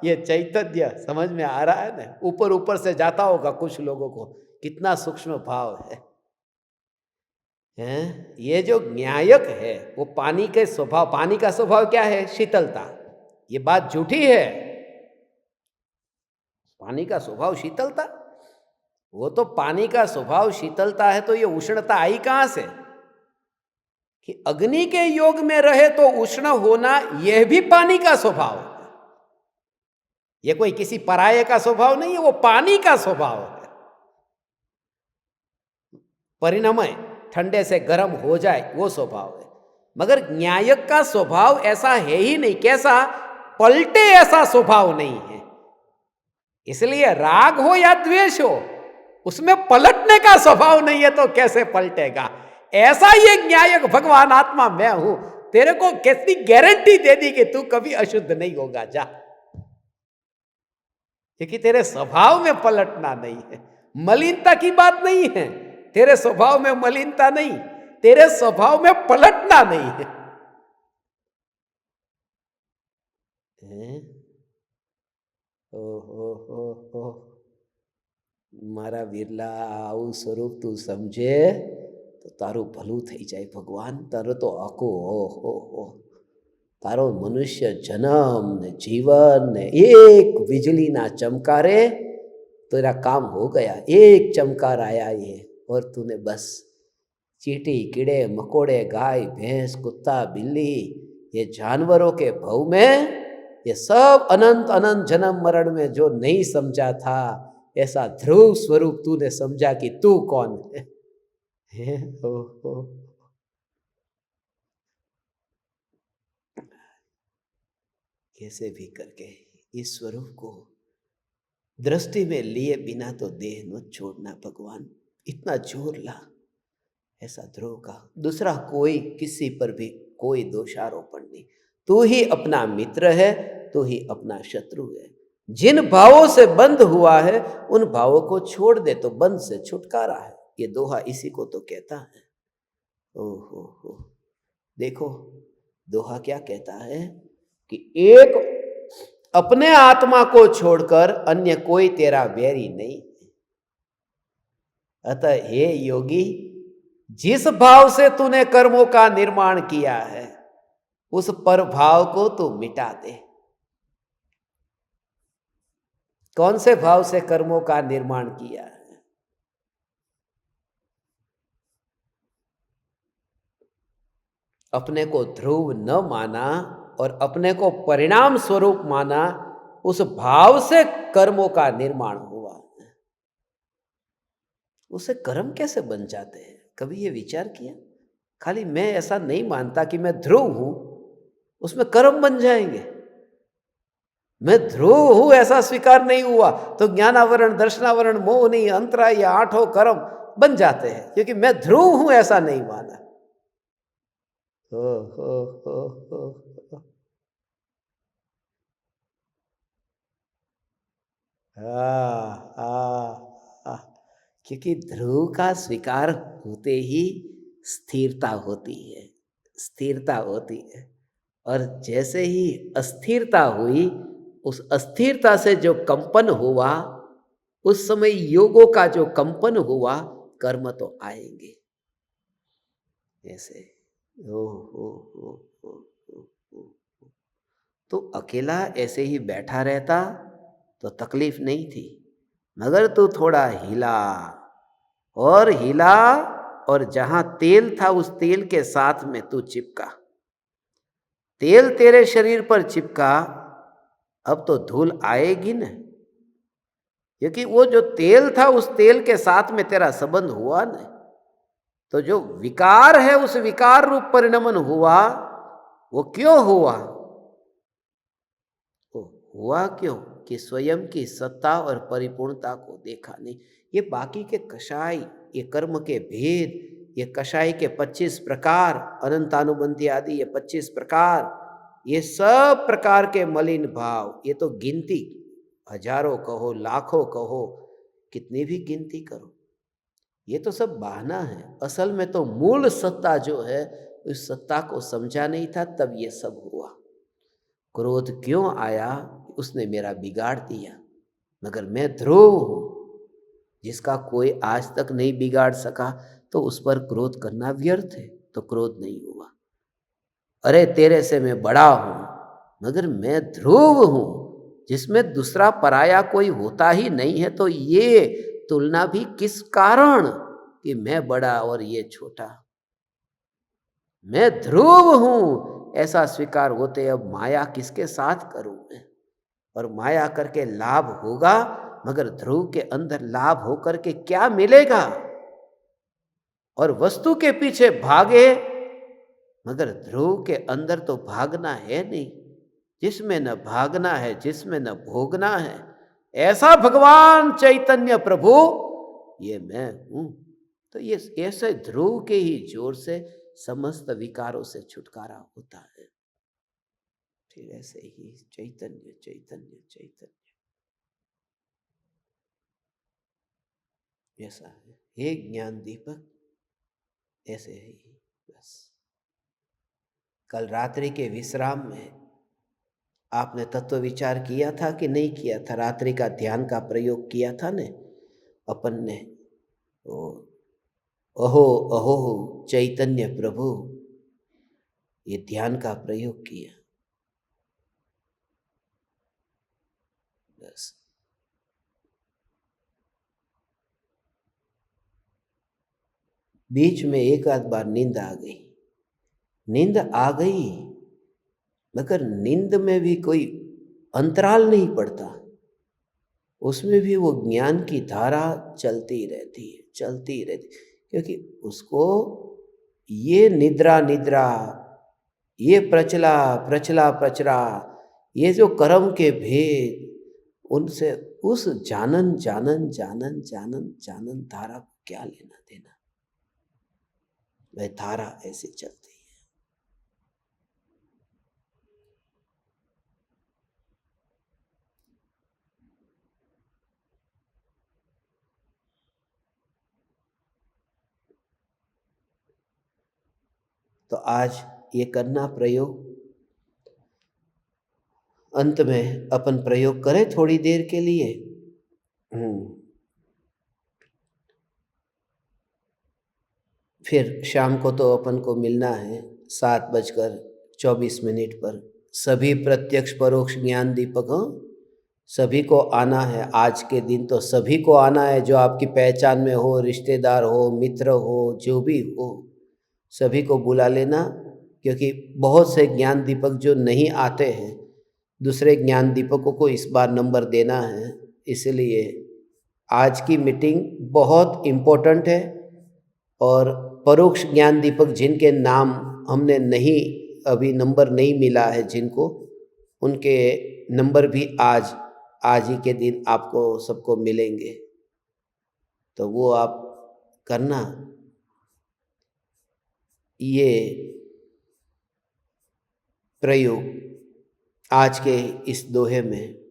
Speaker 1: ये चैतन्य समझ में आ रहा है ना? ऊपर ऊपर से जाता होगा कुछ लोगों को, कितना सूक्ष्म भाव है। ये जो न्यायक है वो पानी के स्वभाव, पानी का स्वभाव क्या है? शीतलता। ये बात झूठी है, पानी का स्वभाव शीतलता, वो तो पानी का स्वभाव शीतलता है, तो ये उष्णता आई कहां से? कि अग्नि के योग में रहे तो उष्ण होना, यह भी पानी का स्वभाव है। ये कोई किसी पराये का स्वभाव नहीं है, वो पानी का स्वभाव है। परिणमय, ठंडे से गर्म हो जाए, वो स्वभाव है। मगर न्यायक का स्वभाव ऐसा है ही नहीं। कैसा? पलटे ऐसा स्वभाव नहीं है। इसलिए राग हो या द्वेष हो, उसमें पलटने का स्वभाव नहीं है, तो कैसे पलटेगा? ऐसा ये न्यायक भगवान आत्मा मैं हूं, तेरे को कैसी गारंटी दे दी कि तू कभी अशुद्ध नहीं होगा, जा, क्योंकि तेरे स्वभाव में पलटना नहीं है। मलिनता की बात नहीं है, तेरे स्वभाव में मलिनता नहीं, तेरे स्वभाव में पलटना नहीं है। ओ मारा बिरला, આવું સ્વરૂપ તું સમજે તો તારું ભલું થઈ જાય ભગવાન। તારો તો આખો હો તારો મનુષ્ય જન્મ ને जीवन ने एक बिजली ना चमकारे तेरा काम हो गया। एक चमकार आया ये, और तूने बस चींटी, कीड़े मकोड़े, गाय भैंस, कुत्ता, बिल्ली, ये जानवरों के भव में, ये सब अनंत अनंत जन्म मरण में जो नहीं समझा था, ऐसा ध्रुव स्वरूप तूने समझा कि तू कौन है। ओ कैसे भी करके इस स्वरूप को दृष्टि में लिए बिना तो देह न छोड़ना भगवान, इतना जोर ला। ऐसा ध्रुव का दूसरा कोई किसी पर भी कोई दोषारोपण नहीं। तू ही अपना मित्र है, तू ही अपना शत्रु है। जिन भावों से बंध हुआ है उन भावों को छोड़ दे तो बंध से छुटकारा है। ये दोहा इसी को तो कहता है। हो देखो दोहा क्या कहता है कि एक अपने आत्मा को छोड़कर अन्य कोई तेरा वैरी नहीं। अतः हे योगी, जिस भाव से तूने कर्मों का निर्माण किया है उस पर भाव को तू मिटा दे। कौन से भाव से कर्मों का निर्माण किया है? अपने को ध्रुव न माना और अपने को परिणाम स्वरूप माना, उस भाव से कर्मों का निर्माण हुआ। उसे कर्म कैसे बन जाते हैं? कभी ये विचार किया? खाली मैं ऐसा नहीं मानता कि मैं ध्रुव हूं, उसमें कर्म बन जाएंगे। मैं ध्रुव हूं ऐसा स्वीकार नहीं हुआ तो ज्ञानावरण, दर्शनावरण, मोहनी, अंतराय या आठों कर्म बन जाते हैं, क्योंकि मैं ध्रुव हूं ऐसा नहीं माना। हो। क्योंकि ध्रुव का स्वीकार होते ही स्थिरता होती है, स्थिरता होती है। और जैसे ही अस्थिरता हुई, उस अस्थिरता से जो कंपन हुआ, उस समय योगों का जो कंपन हुआ, कर्म तो आएंगे। ऐसे ओ। तो अकेला ऐसे ही बैठा रहता तो तकलीफ नहीं थी, मगर तू थोड़ा हिला और हिला, और जहां तेल था उस तेल के साथ में तू चिपका। तेल तेरे शरीर पर चिपका, अब तो धूल आएगी न, क्योंकि वो जो तेल था उस तेल के साथ में तेरा संबंध हुआ न। तो जो विकार है उस विकार रूप परिणमन हुआ, वो क्यों हुआ? वो हुआ क्यों कि स्वयं की सत्ता और परिपूर्णता को देखा नहीं। ये बाकी के कषाय, ये कर्म के भेद, ये कषाय के 25 प्रकार, अनंतानुबंधी आदि ये 25 प्रकार, ये सब प्रकार के मलिन भाव, ये तो गिनती हजारों कहो, लाखों कहो, कितनी भी गिनती करो, ये तो सब बहाना है। असल में तो मूल सत्ता जो है, उस सत्ता को समझा नहीं था, तब ये सब हुआ। क्रोध क्यों आया? उसने मेरा बिगाड़ दिया, मगर मैं ध्रुव हूं जिसका कोई आज तक नहीं बिगाड़ सका, तो उस पर क्रोध करना व्यर्थ है, तो क्रोध नहीं हुआ। अरे तेरे से मैं बड़ा हूं, मगर मैं ध्रुव हूं जिसमें दूसरा पराया कोई होता ही नहीं है, तो ये तुलना भी किस कारण कि मैं बड़ा और ये छोटा। मैं ध्रुव हूं ऐसा स्वीकार होते अब माया किसके साथ करूं मैं? और माया करके लाभ होगा, मगर ध्रुव के अंदर लाभ होकर के क्या मिलेगा? और वस्तु के पीछे भागे, मगर ध्रुव के अंदर तो भागना है नहीं। जिसमें न भागना है, जिसमें न भोगना है, ऐसा भगवान चैतन्य प्रभु ये मैं हूं। तो ये ऐसे ध्रुव के ही जोर से समस्त विकारों से छुटकारा होता है। फिर ऐसे ही चैतन्य चैतन्य चैतन्य, ऐसा है। हे ज्ञान दीपक, ऐसे ही बस। कल रात्रि के विश्राम में आपने तत्व विचार किया था कि नहीं किया था? रात्रि का ध्यान का प्रयोग किया था ने अपन ने। अहो अहो चैतन्य प्रभु, ये ध्यान का प्रयोग किया। बस बीच में एक आध बार नींद आ गई, नींद आ गई, मगर नींद में भी कोई अंतराल नहीं पड़ता। उसमें भी वो ज्ञान की धारा चलती रहती है, चलती रहती, क्योंकि उसको ये निद्रा निद्रा, ये प्रचला प्रचला प्रचरा, ये जो कर्म के भेद, उनसे उस जानन जानन जानन जानन जानन धारा को क्या लेना देना। वह धारा ऐसे चलती है। तो आज ये करना प्रयोग। अंत में अपन प्रयोग करें थोड़ी देर के लिए। फिर शाम को तो अपन को मिलना है 7:24 पर। सभी प्रत्यक्ष परोक्ष ज्ञान दीपकों, सभी को आना है। आज के दिन तो सभी को आना है, जो आपकी पहचान में हो, रिश्तेदार हो, मित्र हो, जो भी हो, सभी को बुला लेना। क्योंकि बहुत से ज्ञान दीपक जो नहीं आते हैं, दूसरे ज्ञान दीपकों को इस बार नंबर देना है। इसलिए आज की मीटिंग बहुत इम्पोर्टेंट है। और परोक्ष ज्ञान दीपक जिनके नाम हमने नहीं, अभी नंबर नहीं मिला है जिनको, उनके नंबर भी आज ही के दिन आपको सबको मिलेंगे। तो वो आप करना। ये प्रयोग आज के इस दोहे में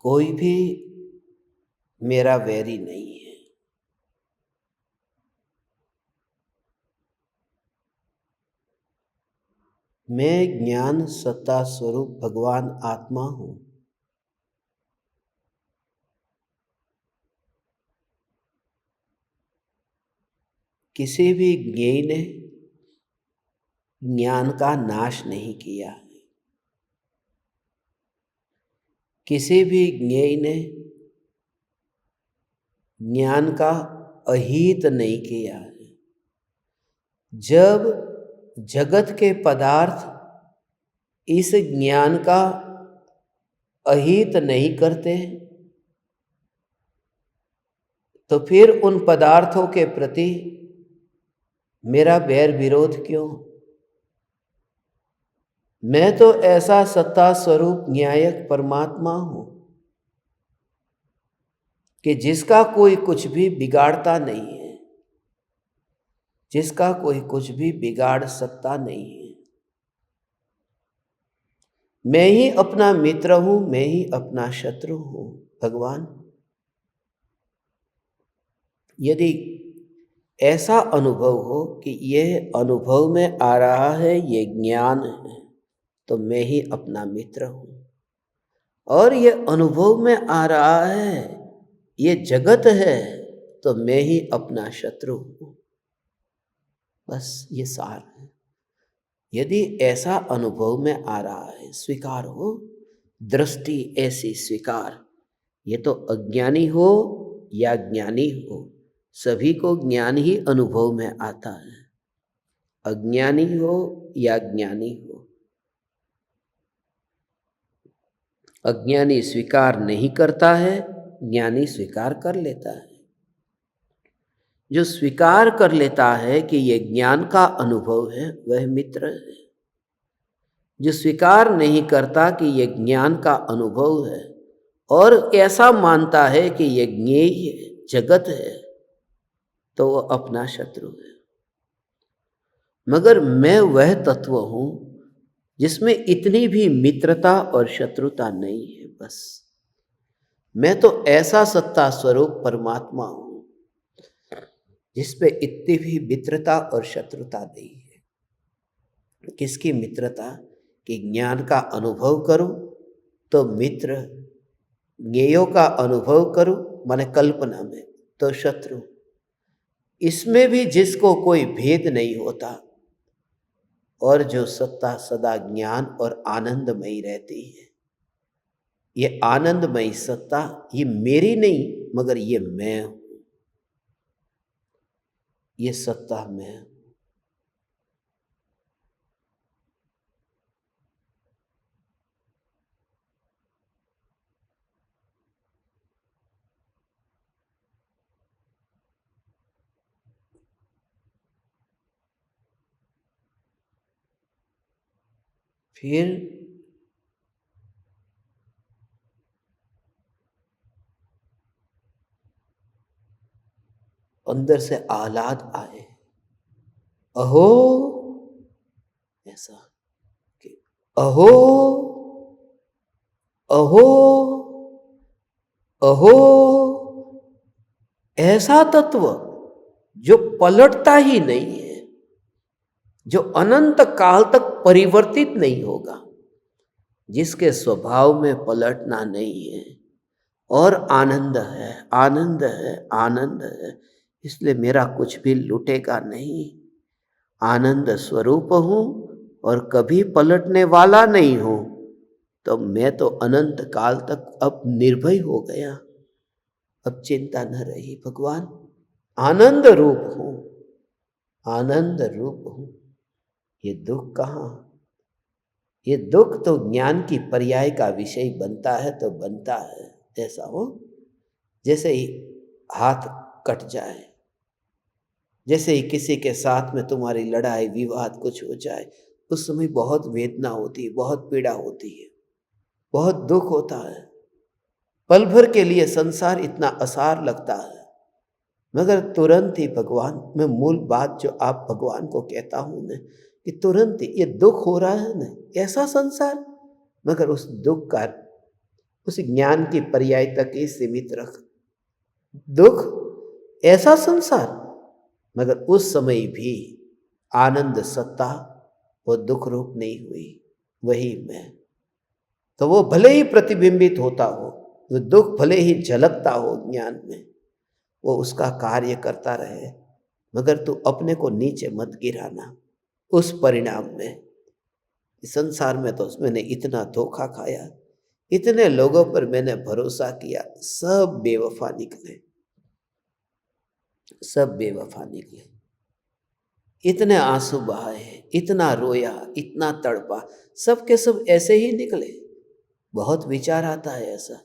Speaker 1: कोई भी मेरा वैरी नहीं है। मैं ज्ञान सत्ता स्वरूप भगवान आत्मा हूं। किसी भी ज्ञेय ने ज्ञान का नाश नहीं किया। किसी भी ज्ञेय ने ज्ञान का अहित नहीं किया है। जब जगत के पदार्थ इस ज्ञान का अहित नहीं करते, तो फिर उन पदार्थों के प्रति मेरा बैर विरोध क्यों? मैं तो ऐसा सत्ता स्वरूप न्यायक परमात्मा हूं कि जिसका कोई कुछ भी बिगाड़ता नहीं है, जिसका कोई कुछ भी बिगाड़ सकता नहीं है। मैं ही अपना मित्र हूं, मैं ही अपना शत्रु हूं। भगवान, यदि ऐसा अनुभव हो कि यह अनुभव में आ रहा है, ये ज्ञान है, तो मैं ही अपना मित्र हूं। और ये अनुभव में आ रहा है, ये जगत है, तो मैं ही अपना शत्रु हूं। बस ये सार है। यदि ऐसा अनुभव में आ रहा है, स्वीकार हो, दृष्टि ऐसी स्वीकार। ये तो अज्ञानी हो या ज्ञानी हो, सभी को ज्ञान ही अनुभव में आता है। अज्ञानी हो या ज्ञानी हो, अज्ञानी स्वीकार नहीं करता है, ज्ञानी स्वीकार कर लेता है। जो स्वीकार कर लेता है कि यह ज्ञान का अनुभव है, वह मित्र है। जो स्वीकार नहीं करता कि यह ज्ञान का अनुभव है और ऐसा मानता है कि यह ज्ञेय है, जगत है, तो वह अपना शत्रु है। मगर मैं वह तत्व हूं जिसमें इतनी भी मित्रता और शत्रुता नहीं है। बस मैं तो ऐसा सत्ता स्वरूप परमात्मा हूं जिसपे इतनी भी मित्रता और शत्रुता नहीं है। किसकी मित्रता? कि ज्ञान का अनुभव करूं तो मित्र, ज्ञेयों का अनुभव करूं माने कल्पना में, तो शत्रु। इसमें भी जिसको कोई भेद नहीं होता, और जो सत्ता सदा ज्ञान और आनंदमयी रहती है। ये आनंदमयी सत्ता ये मेरी नहीं, मगर ये मैं हूं, ये सत्ता मैं हूं। फिर अंदर से आह्लाद आए, अहो, ऐसा कि अहो, अहो, अहो, ऐसा तत्व जो पलटता ही नहीं है, जो अनंत काल तक परिवर्तित नहीं होगा, जिसके स्वभाव में पलटना नहीं है, और आनंद है, आनंद है, आनंद है, इसलिए मेरा कुछ भी लुटेगा नहीं। आनंद स्वरूप हूं और कभी पलटने वाला नहीं हूं, तो मैं तो अनंत काल तक अब निर्भय हो गया। अब चिंता न रही, भगवान आनंद रूप हूं, आनंद रूप हूं। ये दुख कहाँ? ये दुख तो ज्ञान की पर्याय का विषय बनता है तो बनता है। ऐसा हो जैसे ही हाथ कट जाए, जैसे ही किसी के साथ में तुम्हारी लड़ाई विवाद कुछ हो जाए, उस समय बहुत वेदना होती है, बहुत पीड़ा होती है, बहुत दुख होता है। पल भर के लिए संसार इतना आसार लगता है, मगर तुरंत ही भगवान, मैं मूल बात जो आप भगवान को कहता हूं न, कि तुरंत ही ये दुख हो रहा है न, ऐसा संसार, मगर उस दुख का उस ज्ञान की पर्याय तक ही सीमित रख। दुख ऐसा संसार, मगर उस समय भी आनंद सत्ता वो दुख रूप नहीं हुई, वही मैं। तो वो भले ही प्रतिबिंबित होता हो, वो दुख भले ही झलकता हो ज्ञान में, वो उसका कार्य करता रहे, मगर तू अपने को नीचे मत गिराना उस परिणाम में। इस संसार में तो मैंने इतना धोखा खाया, इतने लोगों पर मैंने भरोसा किया, सब बेवफा निकले, सब बेवफा निकले। इतने आंसू बहाए, इतना रोया, इतना तड़पा, सब के सब ऐसे ही निकले। बहुत विचार आता है ऐसा,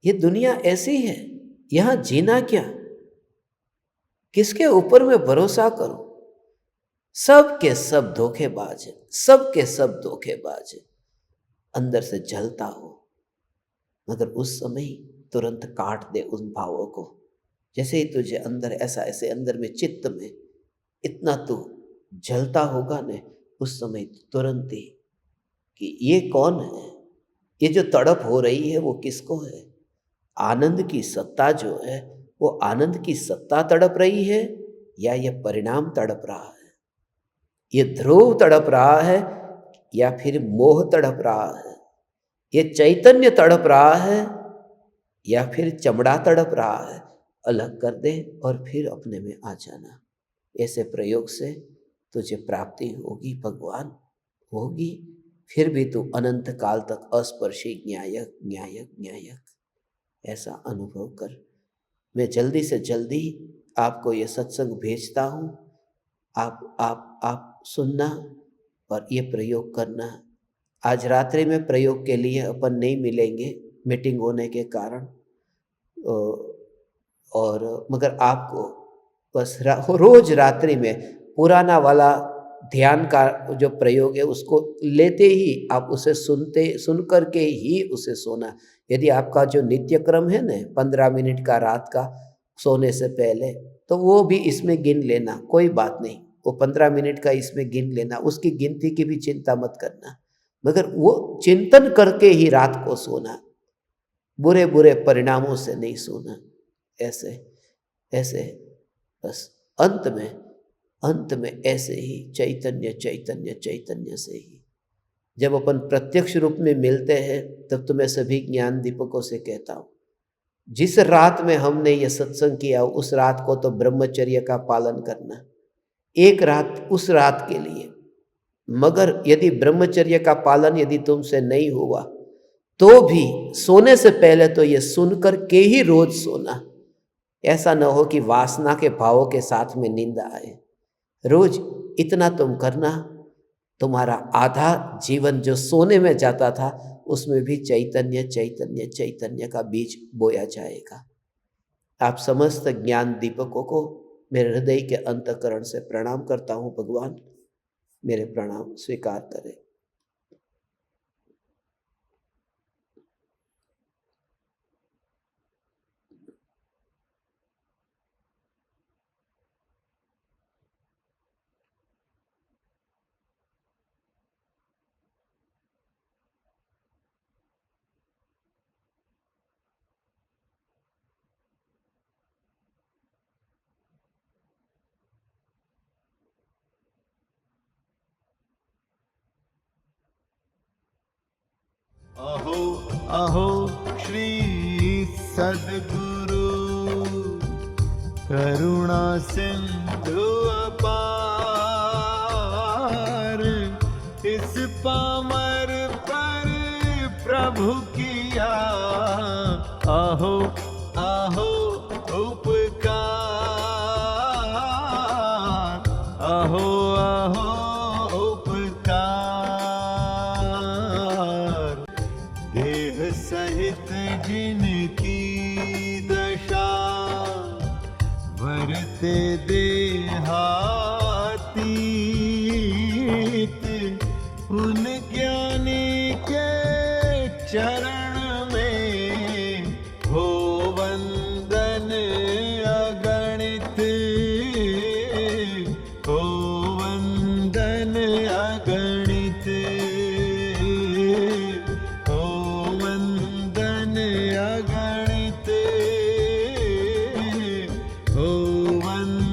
Speaker 1: ये दुनिया ऐसी है, यहां जीना क्या, किसके ऊपर मैं भरोसा करूं? सब के सब धोखेबाज है, सब के सब धोखेबाज है। अंदर से जलता हो, मगर उस समय तुरंत काट दे उन भावों को। जैसे ही तुझे अंदर ऐसा ऐसे अंदर में चित्त में इतना तू जलता होगा न, उस समय तुरंत ही कि ये कौन है, ये जो तड़प हो रही है वो किसको है? आनंद की सत्ता जो है, वो आनंद की सत्ता तड़प रही है या ये परिणाम तड़प रहा है? ये ध्रुव तड़प रहा है या फिर मोह तड़प रहा है? ये चैतन्य तड़प रहा है या फिर चमड़ा तड़प रहा है? अलग कर दे और फिर अपने में आ जाना। ऐसे प्रयोग से तुझे प्राप्ति होगी भगवान, होगी। फिर भी तू अनंत काल तक अस्पर्शी ज्ञायक ज्ञायक ज्ञायक ऐसा अनुभव कर। मैं जल्दी से जल्दी आपको ये सत्संग भेजता हूँ, आप सुनना और ये प्रयोग करना। आज रात्रि में प्रयोग के लिए अपन नहीं मिलेंगे मीटिंग होने के कारण, और मगर आपको बस रोज रात्रि में पुराना वाला ध्यान का जो प्रयोग है उसको लेते ही आप उसे सुन करके ही उसे सोना। यदि आपका जो नित्य क्रम है ना 15 मिनट का रात का सोने से पहले, तो वो भी इसमें गिन लेना, कोई बात नहीं, वो 15 मिनट का इसमें गिन लेना, उसकी गिनती की भी चिंता मत करना, मगर वो चिंतन करके ही रात को सोना, बुरे बुरे परिणामों से नहीं सोना। ऐसे ऐसे बस अंत में ऐसे ही चैतन्य चैतन्य चैतन्य से ही जब अपन प्रत्यक्ष रूप में मिलते हैं, तब तो मैं सभी ज्ञान दीपकों से कहता हूँ, जिस रात में हमने ये सत्संग किया उस रात को तो ब्रह्मचर्य का पालन करना। एक रात उस रात के लिए मगर यदि ब्रह्मचर्य का पालन यदि तुमसे नहीं हुआ तो भी सोने से पहले तो ये सुनकर के ही रोज सोना। ऐसा न हो कि वासना के भावों के साथ में नींद आए। रोज इतना तुम करना, तुम्हारा आधा जीवन जो सोने में जाता था उसमें भी चैतन्य चैतन्य चैतन्य का बीज बोया जाएगा। आप समस्त ज्ञान दीपकों को मेरे हृदय के अंतःकरण से प्रणाम करता हूँ। भगवान मेरे प्रणाम स्वीकार करें।
Speaker 2: अहो अहो श्री सद्गुरु करुणा सिंधु अपार, इस पामर पर प्रभु किया अहो अहो उपकार, अहो अहो उपकार। देह सहित जिनकी दशा वरते देहातीत, उन ज्ञानी के चरण में हो वंदन अगणित, हो वंदन अगणित, हो वंदन अगणित, हो वंदन